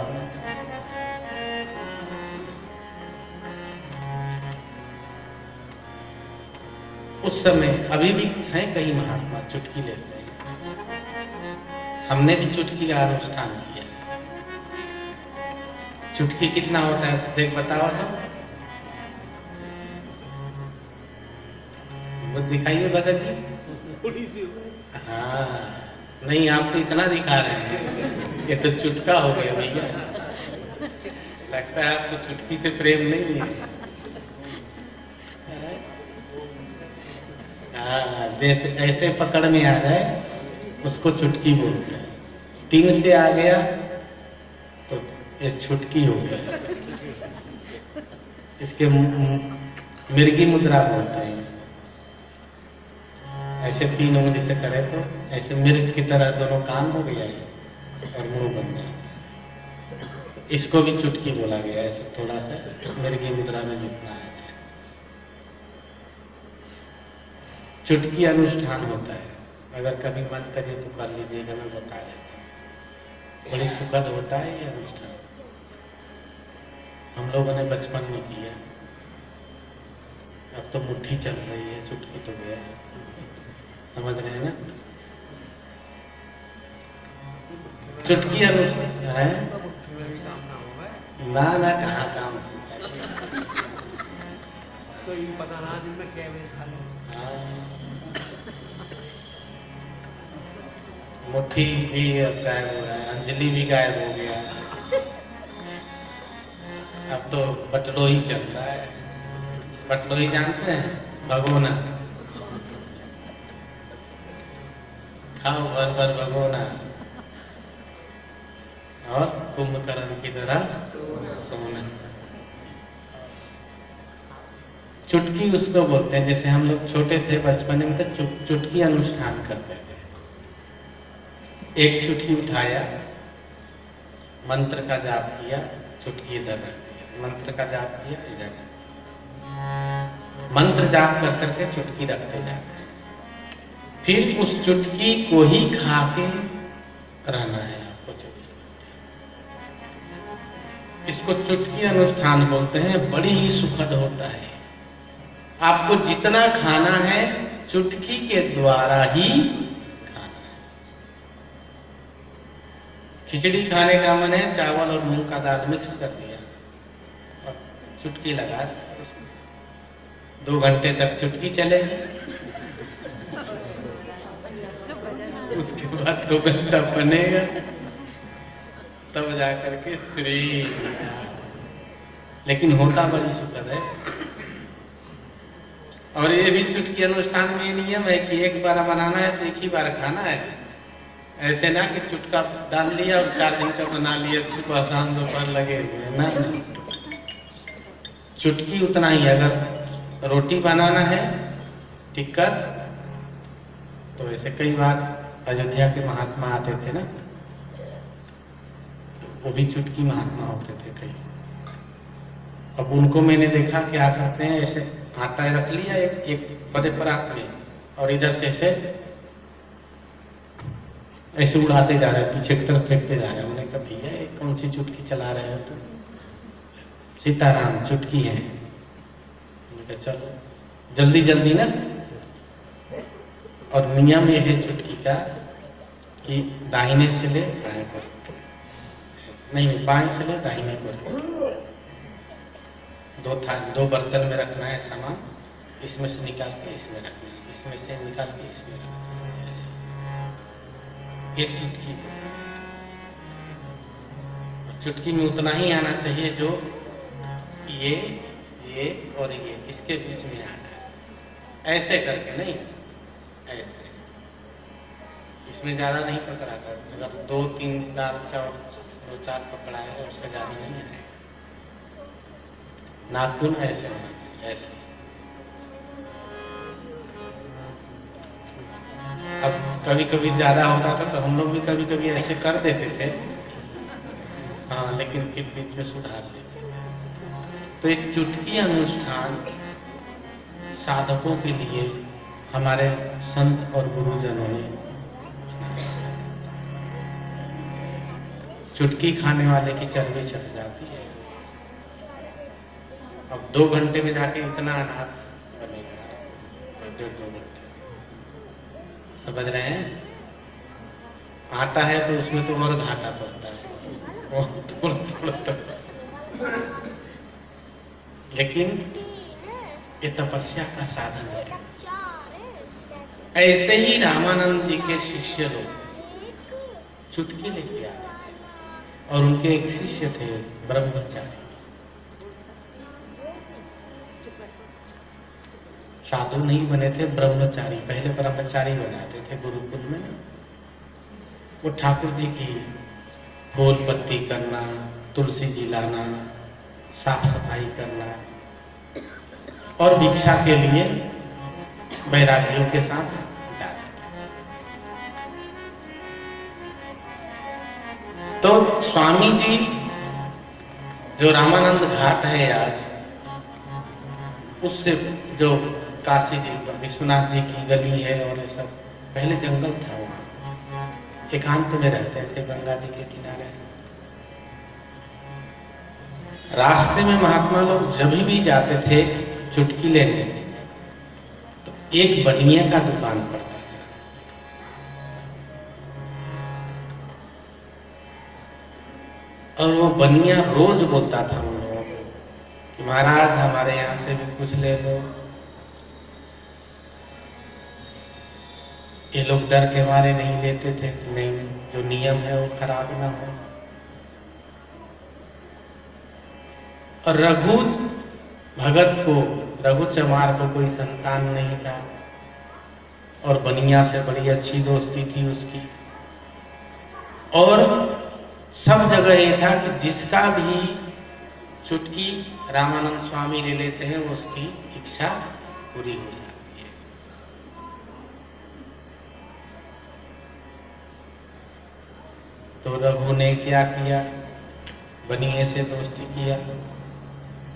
उस समय अभी भी हैं कई महात्मा चुटकी लेते हैं। हमने भी चुटकी का अनुष्ठान किया। चुटकी कितना होता है देख बताओ तो दिखाइए भगत जी। हाँ नहीं, आप तो इतना दिखा रहे हैं, ये तो चुटका हो गया भैया। लगता है आपको चुटकी से प्रेम नहीं है। हाँ, जैसे ऐसे पकड़ में आ जाए उसको चुटकी बोलते हैं। 3 से आ गया तो ये छुटकी हो गया। इसके मिर्गी मुद्रा बोलते हैं इसको। ऐसे 3 उंगली से करे तो ऐसे मिर्ग की तरह दोनों कान हो गया है और मुंह बन गया। इसको भी चुटकी बोला गया है, ऐसे थोड़ा सा मिर्गी मुद्रा में जितना है। चुटकी अनुष्ठान होता है, अगर कभी मन करे तो कर लीजिएगा, मैं बता देता हूँ। बड़ी सुखद होता है ये अनुष्ठान। हम लोगों ने बचपन में किया, अब तो मुट्ठी चल रही है, चुटकी तो गया। समझ रहे हैं ना? चुटकी अनुष्ठान है ना, ना कहाँ काम चलता है। तो ये पता ना दिन में क्या बजे खा लो। मुट्ठी भी गायब हो रहा है, अंजलि भी गायब हो गया। अब तो बटलोही चल रहा है। बटलोही जानते हैं? भगोना खाओ, भर भर भगोना, और कुंभकर्ण की तरह सोना। चुटकी उसको बोलते हैं। जैसे हम लोग छोटे थे बचपन में तो चुटकी अनुष्ठान करते थे। एक चुटकी उठाया, मंत्र का जाप किया, चुटकी इधर रख दिया, मंत्र का जाप किया, इधर रख दिया। मंत्र जाप कर करके चुटकी रखते जाते हैं। फिर उस चुटकी को ही खा के रहना है आपको 24 घंटे। इसको चुटकी अनुष्ठान बोलते हैं। बड़ी ही सुखद होता है। आपको जितना खाना है चुटकी के द्वारा ही खाना है। खिचड़ी खाने का मन है, चावल और मूंग का दाल मिक्स कर दिया और चुटकी लगा दी। 2 घंटे तक चुटकी चलेगी, उसके बाद 2 घंटा बनेगा, तब जा करके श्री। लेकिन होता बड़ी सुखद है। और ये भी चुटकी अनुष्ठान में ये नियम है कि एक बार बनाना है तो एक ही बार खाना है। ऐसे ना कि चुटका डाल लिया और 4 दिन का बना लिया, सुबह शाम दोपहर लगे हुए ना। चुटकी उतना ही। अगर रोटी बनाना है टिक्कर, तो ऐसे कई बार अयोध्या के महात्मा आते थे ना, तो वो भी चुटकी महात्मा होते थे कई। अब उनको मैंने देखा क्या करते हैं, ऐसे आटा रख लिया एक बड़े परात में और इधर से ऐसे उड़ाते जा रहे हैं, पीछे की तरफ फेंकते जा रहे हैं। मैंने कहा भैया ये कौन सी चुटकी चला रहे हो तुम? सीताराम चुटकी है। मैंने कहा चलो जल्दी जल्दी ना। और नियम ये है चुटकी का कि दाहिने से ले बाएं पर, नहीं बाएं से ले दाहिने पर। 2 बर्तन में रखना है सामान, इसमें से निकाल के इसमें रखना है, इसमें से निकाल के इसमें रखना है। ये चुटकी। चुटकी में उतना ही आना चाहिए जो ये और ये इसके बीच में आना है। ऐसे करके नहीं, ऐसे। इसमें ज़्यादा नहीं पकड़ाता। अगर 2-3 दाल चावल 2-4 पकड़ा है, उससे ज़्यादा नहीं है। नाखून ऐसे होना चाहिए, ऐसे। अब कभी कभी ज्यादा होता था तो हम लोग भी कभी कभी ऐसे कर देते थे, हाँ, लेकिन फिर बीच में सुधार लेते थे। तो एक चुटकी अनुष्ठान साधकों के लिए हमारे संत और गुरुजनों ने, चुटकी खाने वाले की चर्बी छट जाती है। अब 2 घंटे में जाके इतना अनाज बनेगा, 1.5-2 घंटे। समझ रहे हैं? आटा है तो उसमें तो और घाटा पड़ता है, थोड़ा। लेकिन ये तपस्या का साधन है। ऐसे ही रामानंद जी के शिष्य लोग चुटकी लेके आ गए और उनके एक शिष्य थे ब्रह्मचारी। साधु नहीं बने थे, ब्रह्मचारी। पहले ब्रह्मचारी बनाते थे गुरुकुल में ना, वो ठाकुर जी की फूल पत्ती करना, तुलसी जी लाना, साफ सफाई करना और भिक्षा के लिए बैरागियों के साथ जाते थे। तो स्वामी जी जो रामानंद घाट है आज, उससे जो काशी जी विश्वनाथ जी की गली है और ये सब, पहले जंगल था, वहाँ एकांत में रहते थे गंगा जी के किनारे। रास्ते में महात्मा लोग जब भी जाते थे चुटकी लेने, तो एक बनिया का दुकान पड़ता था। और वो बनिया रोज बोलता था उन लोगों को कि महाराज हमारे यहाँ से भी कुछ ले लो। ये लोग डर के मारे नहीं लेते थे कि नहीं, जो नियम है वो खराब ना हो। और रघु भगत को, रघु चमार को कोई संतान नहीं था और बनिया से बड़ी अच्छी दोस्ती थी उसकी। और सब जगह ये था कि जिसका भी चुटकी रामानंद स्वामी ले लेते हैं वो उसकी इच्छा पूरी हो जाती है। तो रघु ने क्या किया, बनिए से दोस्ती किया,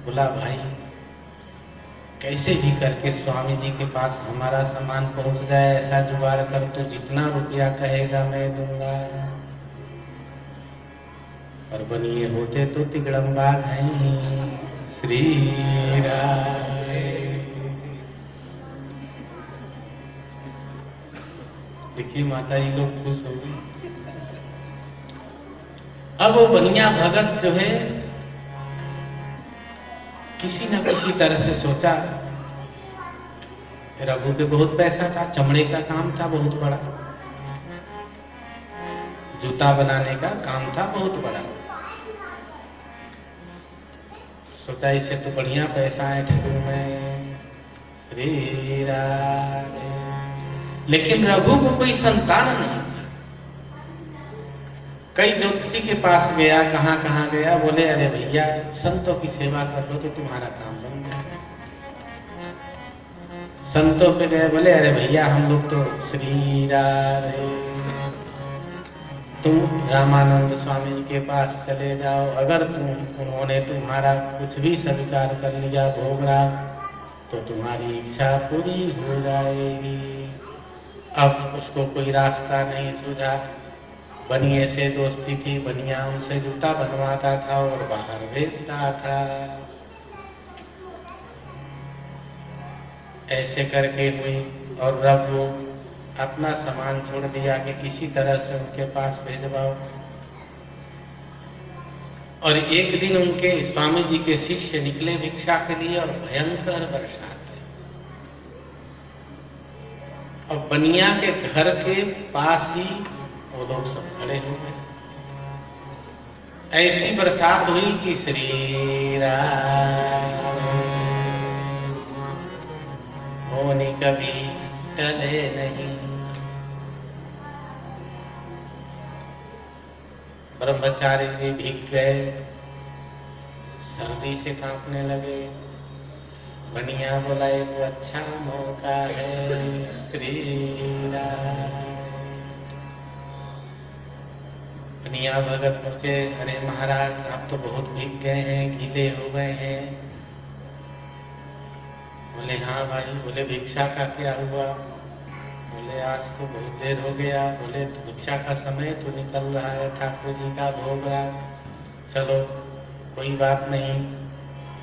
बोला भाई कैसे भी करके स्वामी जी के पास हमारा सामान पहुंच जाए, ऐसा जुगाड़ कर, तो जितना रुपया कहेगा मैं दूंगा। और बनिए होते तो तिगड़मबाज हैं। श्री राम। देखिए माता जी लोग खुश हो गई। अब वो बनिया भगत जो है किसी न किसी तरह से सोचा, रघु पे बहुत पैसा था, चमड़े का काम था बहुत बड़ा, जूता बनाने का काम था बहुत बड़ा। सोचा इसे तो बढ़िया पैसा है ठगू में। श्री राम। लेकिन रघु को कोई संतान नहीं था। कई ज्योतिषी के पास गया, कहाँ कहाँ गया, बोले अरे भैया संतों की सेवा कर लो तो तुम्हारा काम बन जाएगा। संतों पे गए, बोले अरे भैया हम लोग तो श्री राधे, तुम रामानंद स्वामी जी के पास चले जाओ, अगर उन्होंने तुम्हारा कुछ भी स्वीकार कर लिया भोग राग, तो तुम्हारी इच्छा पूरी हो जाएगी। अब उसको कोई रास्ता नहीं सूझा। बनिए से दोस्ती थी, बनिया उनसे जूता बनवाता था और बाहर भेजता था। ऐसे करके हुई और रघु अपना सामान छोड़ दिया कि किसी तरह से उनके पास भेजवाओ। और एक दिन उनके स्वामी जी के शिष्य निकले भिक्षा के लिए और भयंकर बरसात है। और बनिया के घर के पास ही वो लोग सब खड़े हो गए। ऐसी बरसात हुई कि श्री राम होने कभी टले नहीं। ब्रह्मचारी जी भीग गए, सर्दी से कांपने लगे। बनिया बोला ये तो अच्छा मौका है। श्री राम। बनिया भगत मुझे, अरे महाराज आप तो बहुत भीग गए हैं, गीले हो गए हैं। बोले हाँ भाई। बोले भिक्षा का क्या हुआ? बोले आज तो बहुत देर हो गया। बोले तो भिक्षा का समय तो निकल रहा है, ठाकुर जी का भोग रहा। चलो कोई बात नहीं,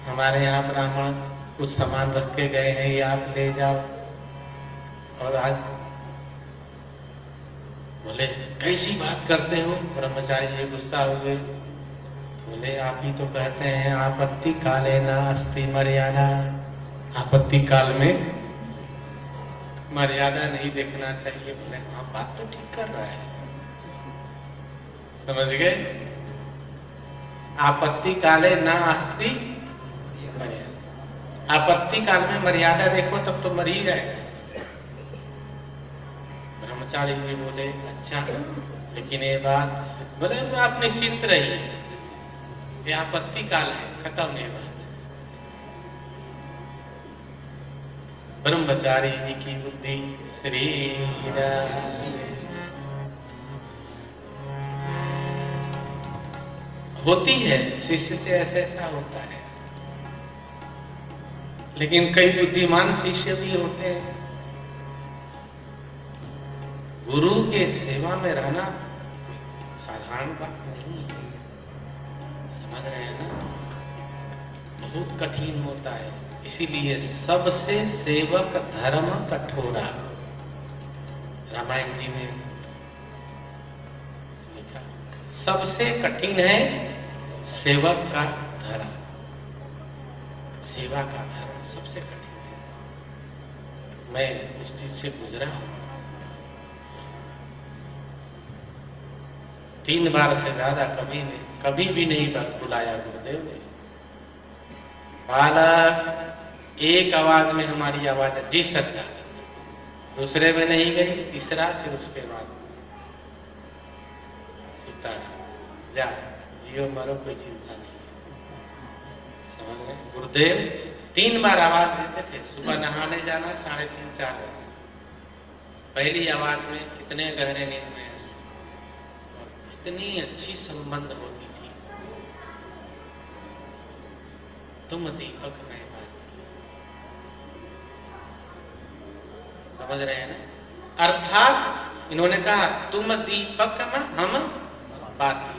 हमारे यहाँ ब्राह्मण कुछ सामान रख के गए हैं, ये आप ले जाओ। और आज बोले कैसी बात करते हो? ब्रह्मचारी जी गुस्सा हो गए। बोले आप ही तो कहते हैं आपत्ति काले न अस्ति मर्यादा, आपत्ति काल में मर्यादा नहीं देखना चाहिए। बोले हाँ बात तो ठीक कर रहा है, समझ गए? आपत्ति काले न अस्ति मर्यादा, आपत्ति काल में मर्यादा देखो तब तो मर ही जाएगा। आचार्य जी बोले अच्छा, लेकिन ये बात बोले आप निश्चिंत रहिए, ये आपत्ति काल है, खत्म ये बात। ब्रह्मचारी जी की बुद्धि श्री होती है, शिष्य से ऐसा ऐसा होता है, लेकिन कई बुद्धिमान शिष्य भी होते हैं। गुरु के सेवा में रहना साधारण बात नहीं है, समझ रहे हैं ना, बहुत कठिन होता है। इसीलिए सबसे सेवक धर्म कठोरा, रामायण जी में लिखा, सबसे कठिन है सेवक का धर्म, सेवा का धर्म सबसे कठिन है। मैं उस चीज से गुजरा हूं, 3 बार से ज्यादा कभी भी नहीं बुलाया गुरुदेव ने। बालक एक आवाज में हमारी आवाज है, जी सरकार, दूसरे में नहीं गई, तीसरा, फिर उसके बाद सीताराम जा जियो मरो कोई चिंता नहीं, समझ गए। गुरुदेव 3 बार आवाज देते थे, सुबह नहाने जाना 3:30-4 बजे, पहली आवाज में कितने गहरे नींद में, इतनी अच्छी संबंध होती थी, तुम दीपक में बाती, समझ रहे हैं ना। अर्थात इन्होंने कहा तुम दीपक में हम बाती,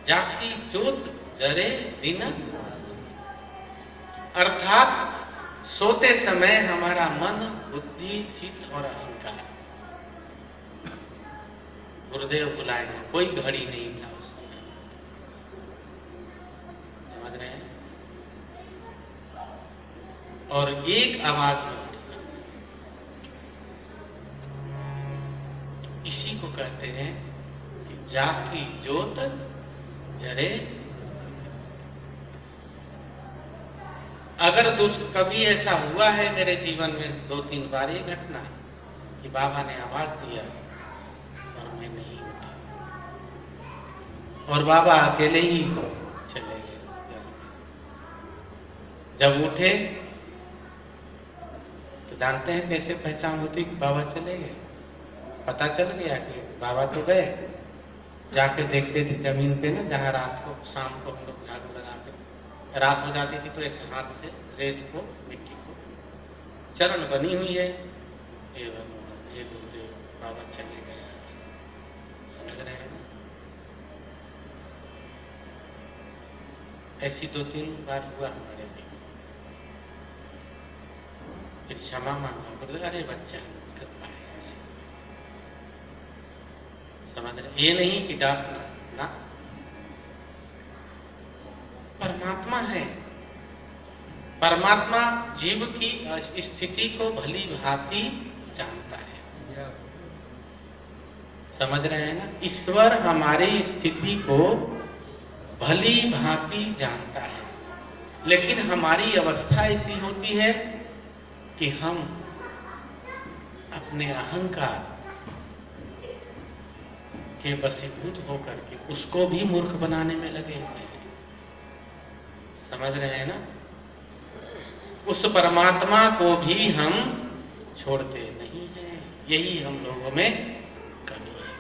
जाकी ज्योत जरे दिन, अर्थात सोते समय हमारा मन, बुद्धि, चित्त और अहंकार, गुरुदेव बुलाएंगे, कोई घड़ी नहीं था उस समय, समझ रहे हैं। और एक आवाज में, इसी को कहते हैं कि जाकी ज्योत जरे। अगर कभी ऐसा हुआ है मेरे जीवन में 2-3 बार ये घटना कि बाबा ने आवाज दिया और मैं नहीं उठा, और बाबा अकेले ही चले गए। जब उठे तो जानते हैं कैसे पहचान होती कि बाबा चले गए, पता चल गया कि बाबा तो गए। जाके देखते थे जमीन पे ना, जहाँ रात को शाम को हम लोग झाड़ू लगाते, रात हो जाती थी तो ऐसे हाथ से रेत को, मिट्टी को, चरण बनी हुई है, ये गुरुदेव बाबा चले गए, समझ रहे हैं ना। ऐसी 2-3 बार हुआ हमारे भी, फिर क्षमा मांगा, गुरुदेव अरे बच्चा समझ रहे, ये नहीं कि डांटना ना, परमात्मा है, परमात्मा जीव की स्थिति को भली भांति जानता है, समझ रहे हैं ना। ईश्वर हमारी स्थिति को भली भांति जानता है, लेकिन हमारी अवस्था ऐसी होती है कि हम अपने अहंकार के वशीभूत होकर के उसको भी मूर्ख बनाने में लगे हुए हैं, समझ रहे हैं ना। उस परमात्मा को भी हम छोड़ते नहीं हैं, यही हम लोगों में कमी है।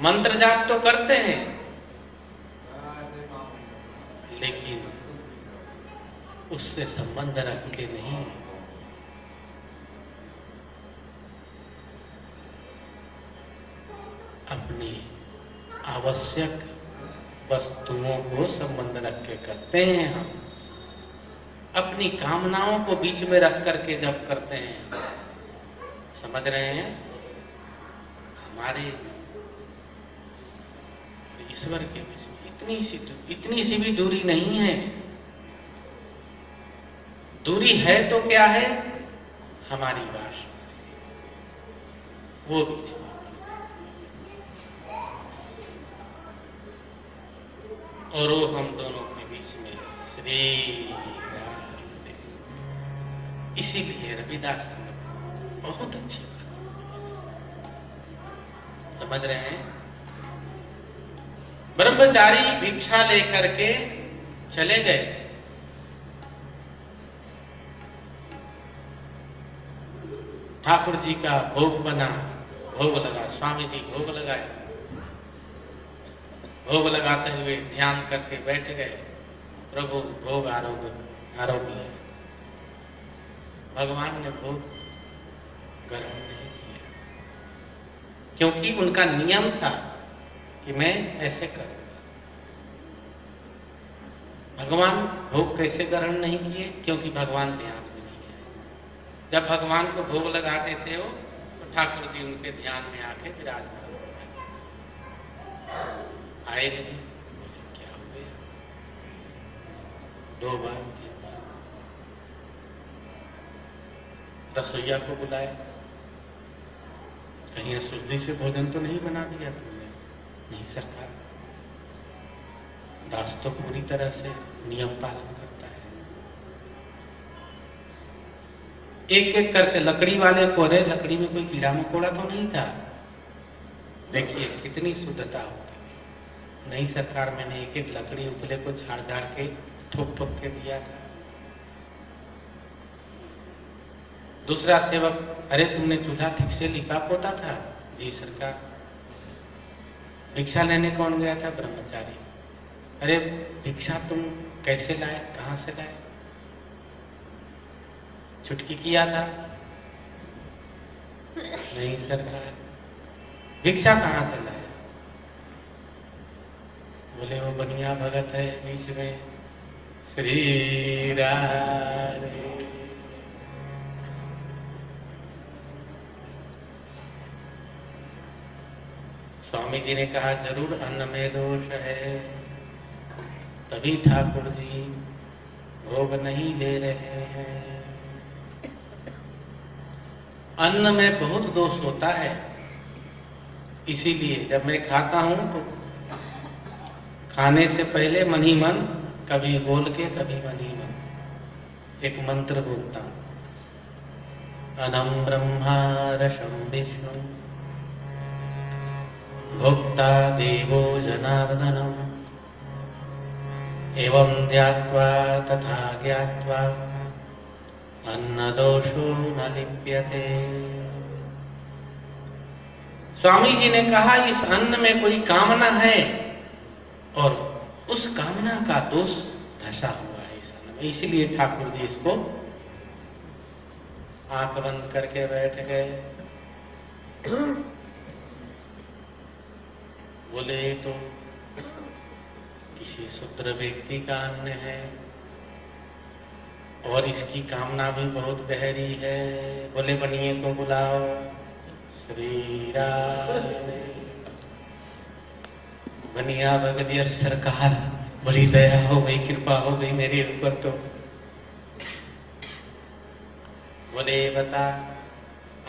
मंत्र जाप तो करते हैं, लेकिन उससे संबंध रख के नहीं, अपनी आवश्यक वस्तुओं को संबंध रख के करते हैं। हम अपनी कामनाओं को बीच में रख करके जब करते हैं, समझ रहे हैं, हमारे ईश्वर के बीच में इतनी सी भी दूरी नहीं है। दूरी है तो क्या है, हमारी वासना, वो बीच में, और वो हम दोनों के बीच में श्री राम। इसीलिए रविदास ने बहुत अच्छी बात, समझ रहे हैं? ब्रह्मचारी भिक्षा लेकर के चले गए। ठाकुर जी का भोग बना, भोग लगा, स्वामी जी भोग लगाए। भोग लगाते हुए ध्यान करके बैठ गए, प्रभु भोग आरोग्य है। भगवान ने भोग ग्रहण नहीं किया, क्योंकि उनका नियम था कि मैं ऐसे करूंगा। भगवान भोग कैसे ग्रहण नहीं किए? क्योंकि भगवान ध्यान में नहीं है। जब भगवान को भोग लगाते थे वो, तो ठाकुर जी उनके ध्यान में आके विराजमान हो गए। आए नहीं, क्या हुए? 2 बार 3 बार रसोईया को बुलाया, कहीं अशुद्धि से भोजन तो नहीं बना दिया तुमने? नहीं सरकार, दास तो पूरी तरह से नियम पालन करता है। एक एक करके लकड़ी वाले को, अरे लकड़ी में कोई कीड़ा मकोड़ा तो नहीं था? देखिए कितनी शुद्धता होती है। नहीं सरकार, मैंने एक एक लकड़ी उपले को झाड़ झाड़ के ठोक ठोक के दिया था। दूसरा सेवक, अरे तुमने चूल्हा ठीक से लिपा पोता था? जी सरकार। भिक्षा लेने कौन गया था? ब्रह्मचारी। अरे भिक्षा तुम कैसे लाए, कहां से लाए? चुटकी किया था? नहीं सरकार। भिक्षा कहां से लाए? बोले वो बनिया भगत है बीच में, श्री राधे। स्वामी जी ने कहा जरूर अन्न में दोष है, तभी ठाकुर जी भोग नहीं ले रहे हैं। अन्न में बहुत दोष होता है, इसीलिए जब मैं खाता हूं तो खाने से पहले मन ही मन, कभी बोल के कभी मन ही मन एक मंत्र बोलता हूं, अनम ब्रह्मा रसम विष्णु भोक्ता देवो जनार्दनम एवं ध्यात्वा तथा ज्ञात्वा अन्नदोषो न लिप्यते। स्वामी जी ने कहा इस अन्न में कोई कामना है और उस कामना का दोष धसा हुआ है इस अन्न में, इसलिए ठाकुर जी इसको आंख बंद करके बैठ गए। बोले तो किसी शूद्र व्यक्ति का अन्न है और इसकी कामना भी बहुत गहरी है। बोले बनिए को बुलाओ। श्री राम। बनिया भगदिया सरकार, बड़ी दया हो गई, कृपा हो गई मेरे ऊपर तो। बोले बता,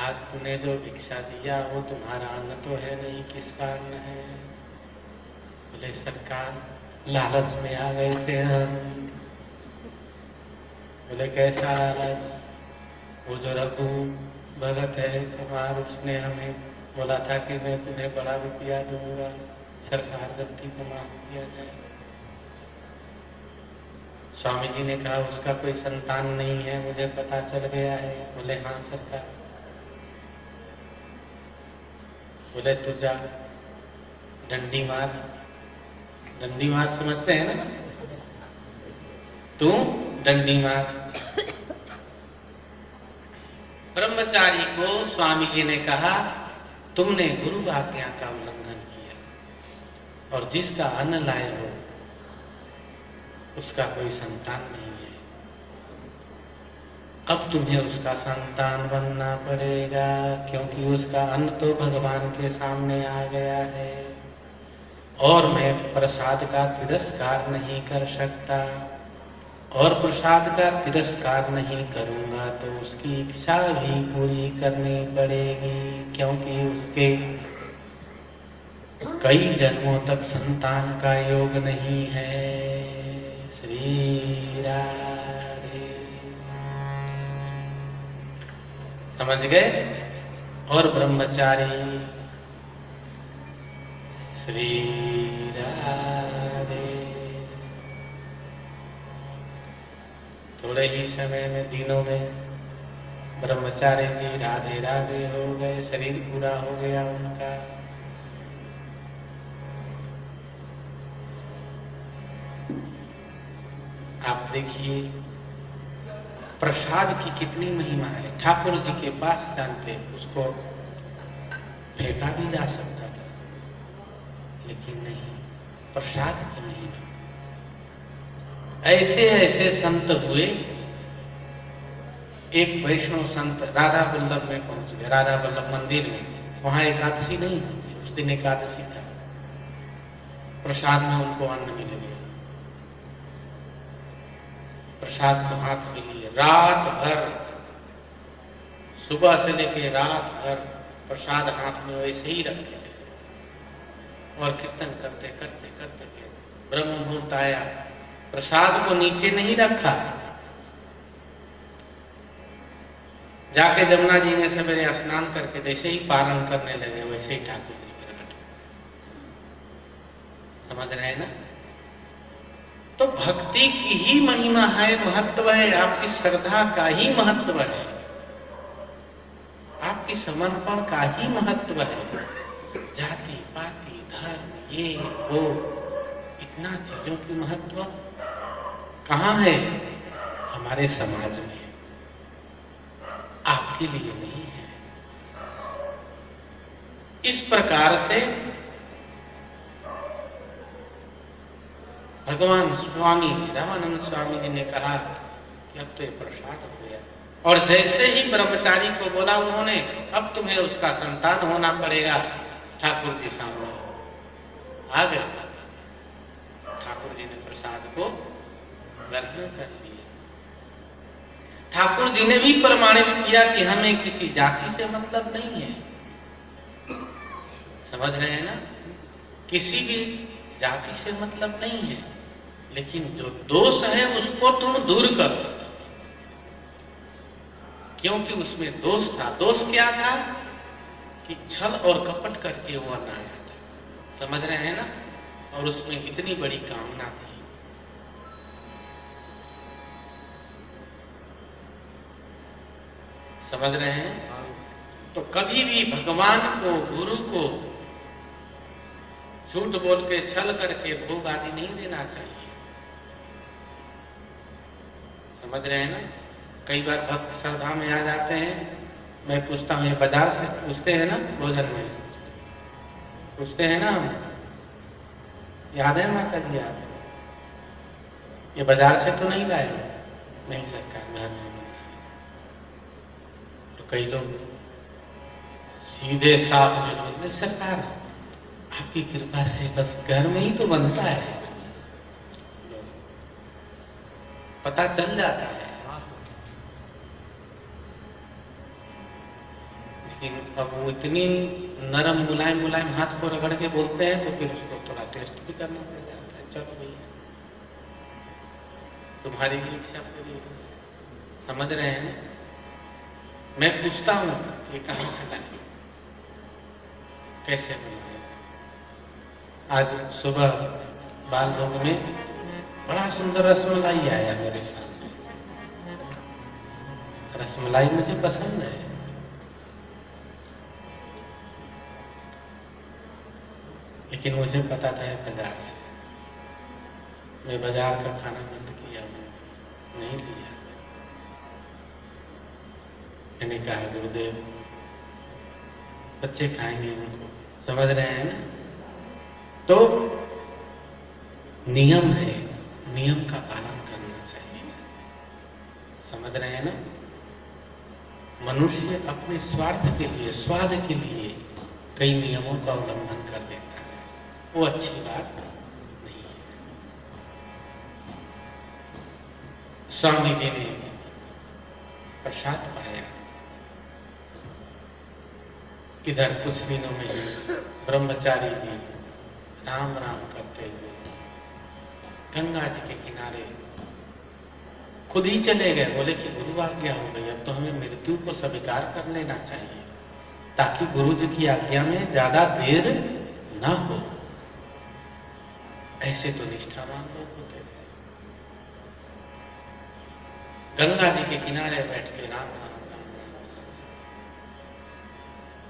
आज तूने जो भिक्षा दिया वो तुम्हारा अन्न तो है नहीं, किसका अन्न है? बोले सरकार, लालच में आ गए थे हम। बोले कैसा लालच? वो जो रघु भगत है तुम्हार, उसने हमें बोला था कि मैं तुम्हें बड़ा रुपया दूंगा, सरकार गलती को माफ किया जाए। स्वामी जी ने कहा उसका कोई संतान नहीं है, मुझे पता चल गया है। बोले हाँ सरकार। बोले तू जा डंडी मार। डंडी मार समझते हैं ना? तू डंडी मार। ब्रह्मचारी को स्वामी जी ने कहा तुमने गुरु आज्ञा का उल्लंघन किया और जिसका अन्न लाए हो उसका कोई संतान नहीं है। अब तुम्हें उसका संतान बनना पड़ेगा, क्योंकि उसका अन्न तो भगवान के सामने आ गया है और मैं प्रसाद का तिरस्कार नहीं कर सकता, और प्रसाद का तिरस्कार नहीं करूंगा तो उसकी इच्छा भी पूरी करनी पड़ेगी, क्योंकि उसके कई जन्मों तक संतान का योग नहीं है। श्री राधे। समझ गए। और ब्रह्मचारी श्री राधे। थोड़े ही समय में, दिनों में ब्रह्मचारी जी राधे राधे हो गए, शरीर पूरा हो गया उनका। आप देखिए प्रसाद की कितनी महिमा है। ठाकुर जी के पास जानते उसको फेंका भी जा सकता था, लेकिन नहीं, प्रसाद की महिमा। ऐसे ऐसे संत हुए। एक वैष्णव संत राधा वल्लभ में पहुंच गए, राधा वल्लभ मंदिर में। वहां एकादशी नहीं होती, उस दिन एकादशी था। प्रसाद में उनको अन्न मिल गया, प्रसाद को हाथ में लिए रात भर, सुबह से लेके रात भर प्रसाद हाथ में वैसे ही रखे और कीर्तन करते करते करते ब्रह्म मुहूर्त आया। प्रसाद को नीचे नहीं रखा, जाके जमुना जी में सवेरे स्नान करके जैसे ही पारण करने लगे वैसे ही ठाकुर जी प्रकट। समझ रहे हैं ना? तो भक्ति की ही महिमा है, महत्व है, आपकी श्रद्धा का ही महत्व है, आपकी समर्पण का ही महत्व है। जाति पाति धर्म ये वो इतना चीजों की महत्व कहाँ है? हमारे समाज में, आपके लिए नहीं है। इस प्रकार से भगवान स्वामी रामानंद स्वामी जी ने कहा कि अब तो ये प्रसाद हो गया। और जैसे ही ब्रह्मचारी को बोला उन्होंने, अब तुम्हें उसका संतान होना पड़ेगा, ठाकुर जी सामने आ गए। ठाकुर जी ने प्रसाद को ग्रहण कर लिया। ठाकुर जी ने भी प्रमाणित किया कि हमें किसी जाति से मतलब नहीं है। समझ रहे हैं ना? किसी भी जाति से मतलब नहीं है, लेकिन जो दोष है उसको तुम दूर करो, क्योंकि उसमें दोष था। दोष क्या था? कि छल और कपट करके वो बनाया था। समझ रहे हैं ना? और उसमें इतनी बड़ी कामना थी। समझ रहे हैं? तो कभी भी भगवान को, गुरु को झूठ बोल के, छल करके भोग आदि नहीं देना चाहिए। समझ रहे हैं ना? कई बार भक्त श्रद्धा में आ जाते हैं। मैं पूछता हूँ, ये बाजार से पूछते हैं ना, भोजन में पूछते हैं ना, याद है माता जी? याद? ये बाजार से तो नहीं लाए? नहीं सरकार, मेहरबानी। तो कई लोग सीधे साफ झूठ बोलते, सरकार आपकी कृपा से बस घर में ही तो बनता है। पता चल जाता है। लेकिन अब वो इतनी नरम मुलायम मुलायम हाथ को रगड़ के बोलते हैं, तो फिर उसको थोड़ा टेस्ट भी करना पड़ जाता है। चलो भैया, तुम्हारी भी इच्छा पूरी। समझ रहे हैं? मैं पूछता हूँ, ये कहाँ से लाए, कैसे बना? आज सुबह बाल भोग में बड़ा सुंदर रसमलाई आया मेरे सामने। रसमलाई मुझे पसंद है, लेकिन मुझे पता था बाजार से। मैं बाजार का खाना बंद किया, नहीं लिया। मैंने कहा गुरुदेव बच्चे खाएंगे उनको। समझ रहे हैं ना? तो नियम है, नियम का पालन करना चाहिए। समझ रहे हैं ना? मनुष्य अपने स्वार्थ के लिए, स्वाद के लिए कई नियमों का उल्लंघन कर देता है, वो अच्छी बात नहीं है। स्वामी जी ने प्रसाद पाया। इधर कुछ दिनों में ही ब्रह्मचारी जी राम राम करते हुए गंगा जी के किनारे खुद ही चले गए, बोले कि गुरु आज्ञा हो गई, अब तो हमें मृत्यु को स्वीकार कर लेना चाहिए ताकि गुरु जी की आज्ञा में ज्यादा देर ना हो। ऐसे तो निष्ठावान लोग होते थे। गंगा जी के किनारे बैठ के राम राम राम राम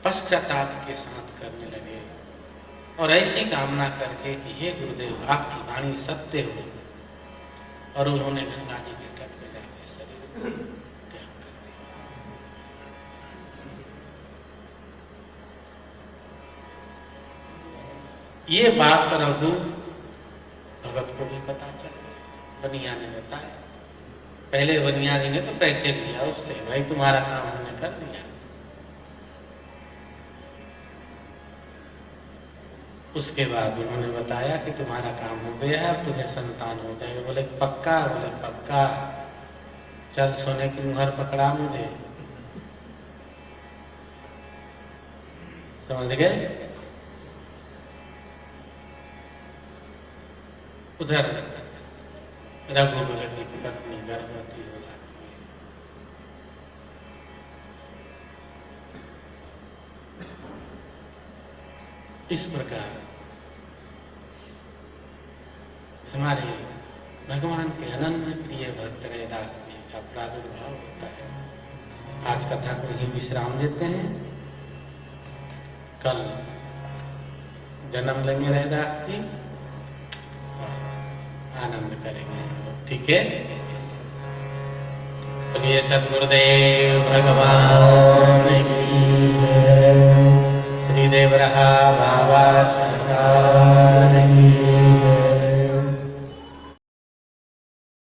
पश्चाताप के साथ करने लगे और ऐसी कामना करके कि हे गुरुदेव आपकी वाणी सत्य हो, और उन्होंने गंगा जी के तट पे जाके शरीर को त्याग कर दिया। ये बात रघु भगत को भी पता चल गया, बनिया ने बताया। पहले बनिया जी ने तो पैसे लिया उससे, भाई तुम्हारा काम हमने कर दिया। उसके बाद उन्होंने बताया कि तुम्हारा काम हो गया, अब तुम्हें संतान हो जाएगा। बोले पक्का? बोले पक्का, चल सोने की मुहर पकड़ा मुझे। समझ गए? उधर रघुभगत जी की पत्नी गर्भवती हो जाती है। इस प्रकार हमारे भगवान के अनन्य प्रिय भक्त रैदास जी का प्रादुर्भाव होता है। आज कथा को ही विश्राम देते हैं, कल जन्म लेंगे रैदास जी, आनंद करेंगे। ठीक है? बोलिए सद्गुरुदेव भगवान की जय। श्रीदेव रहा बाबा सरकार की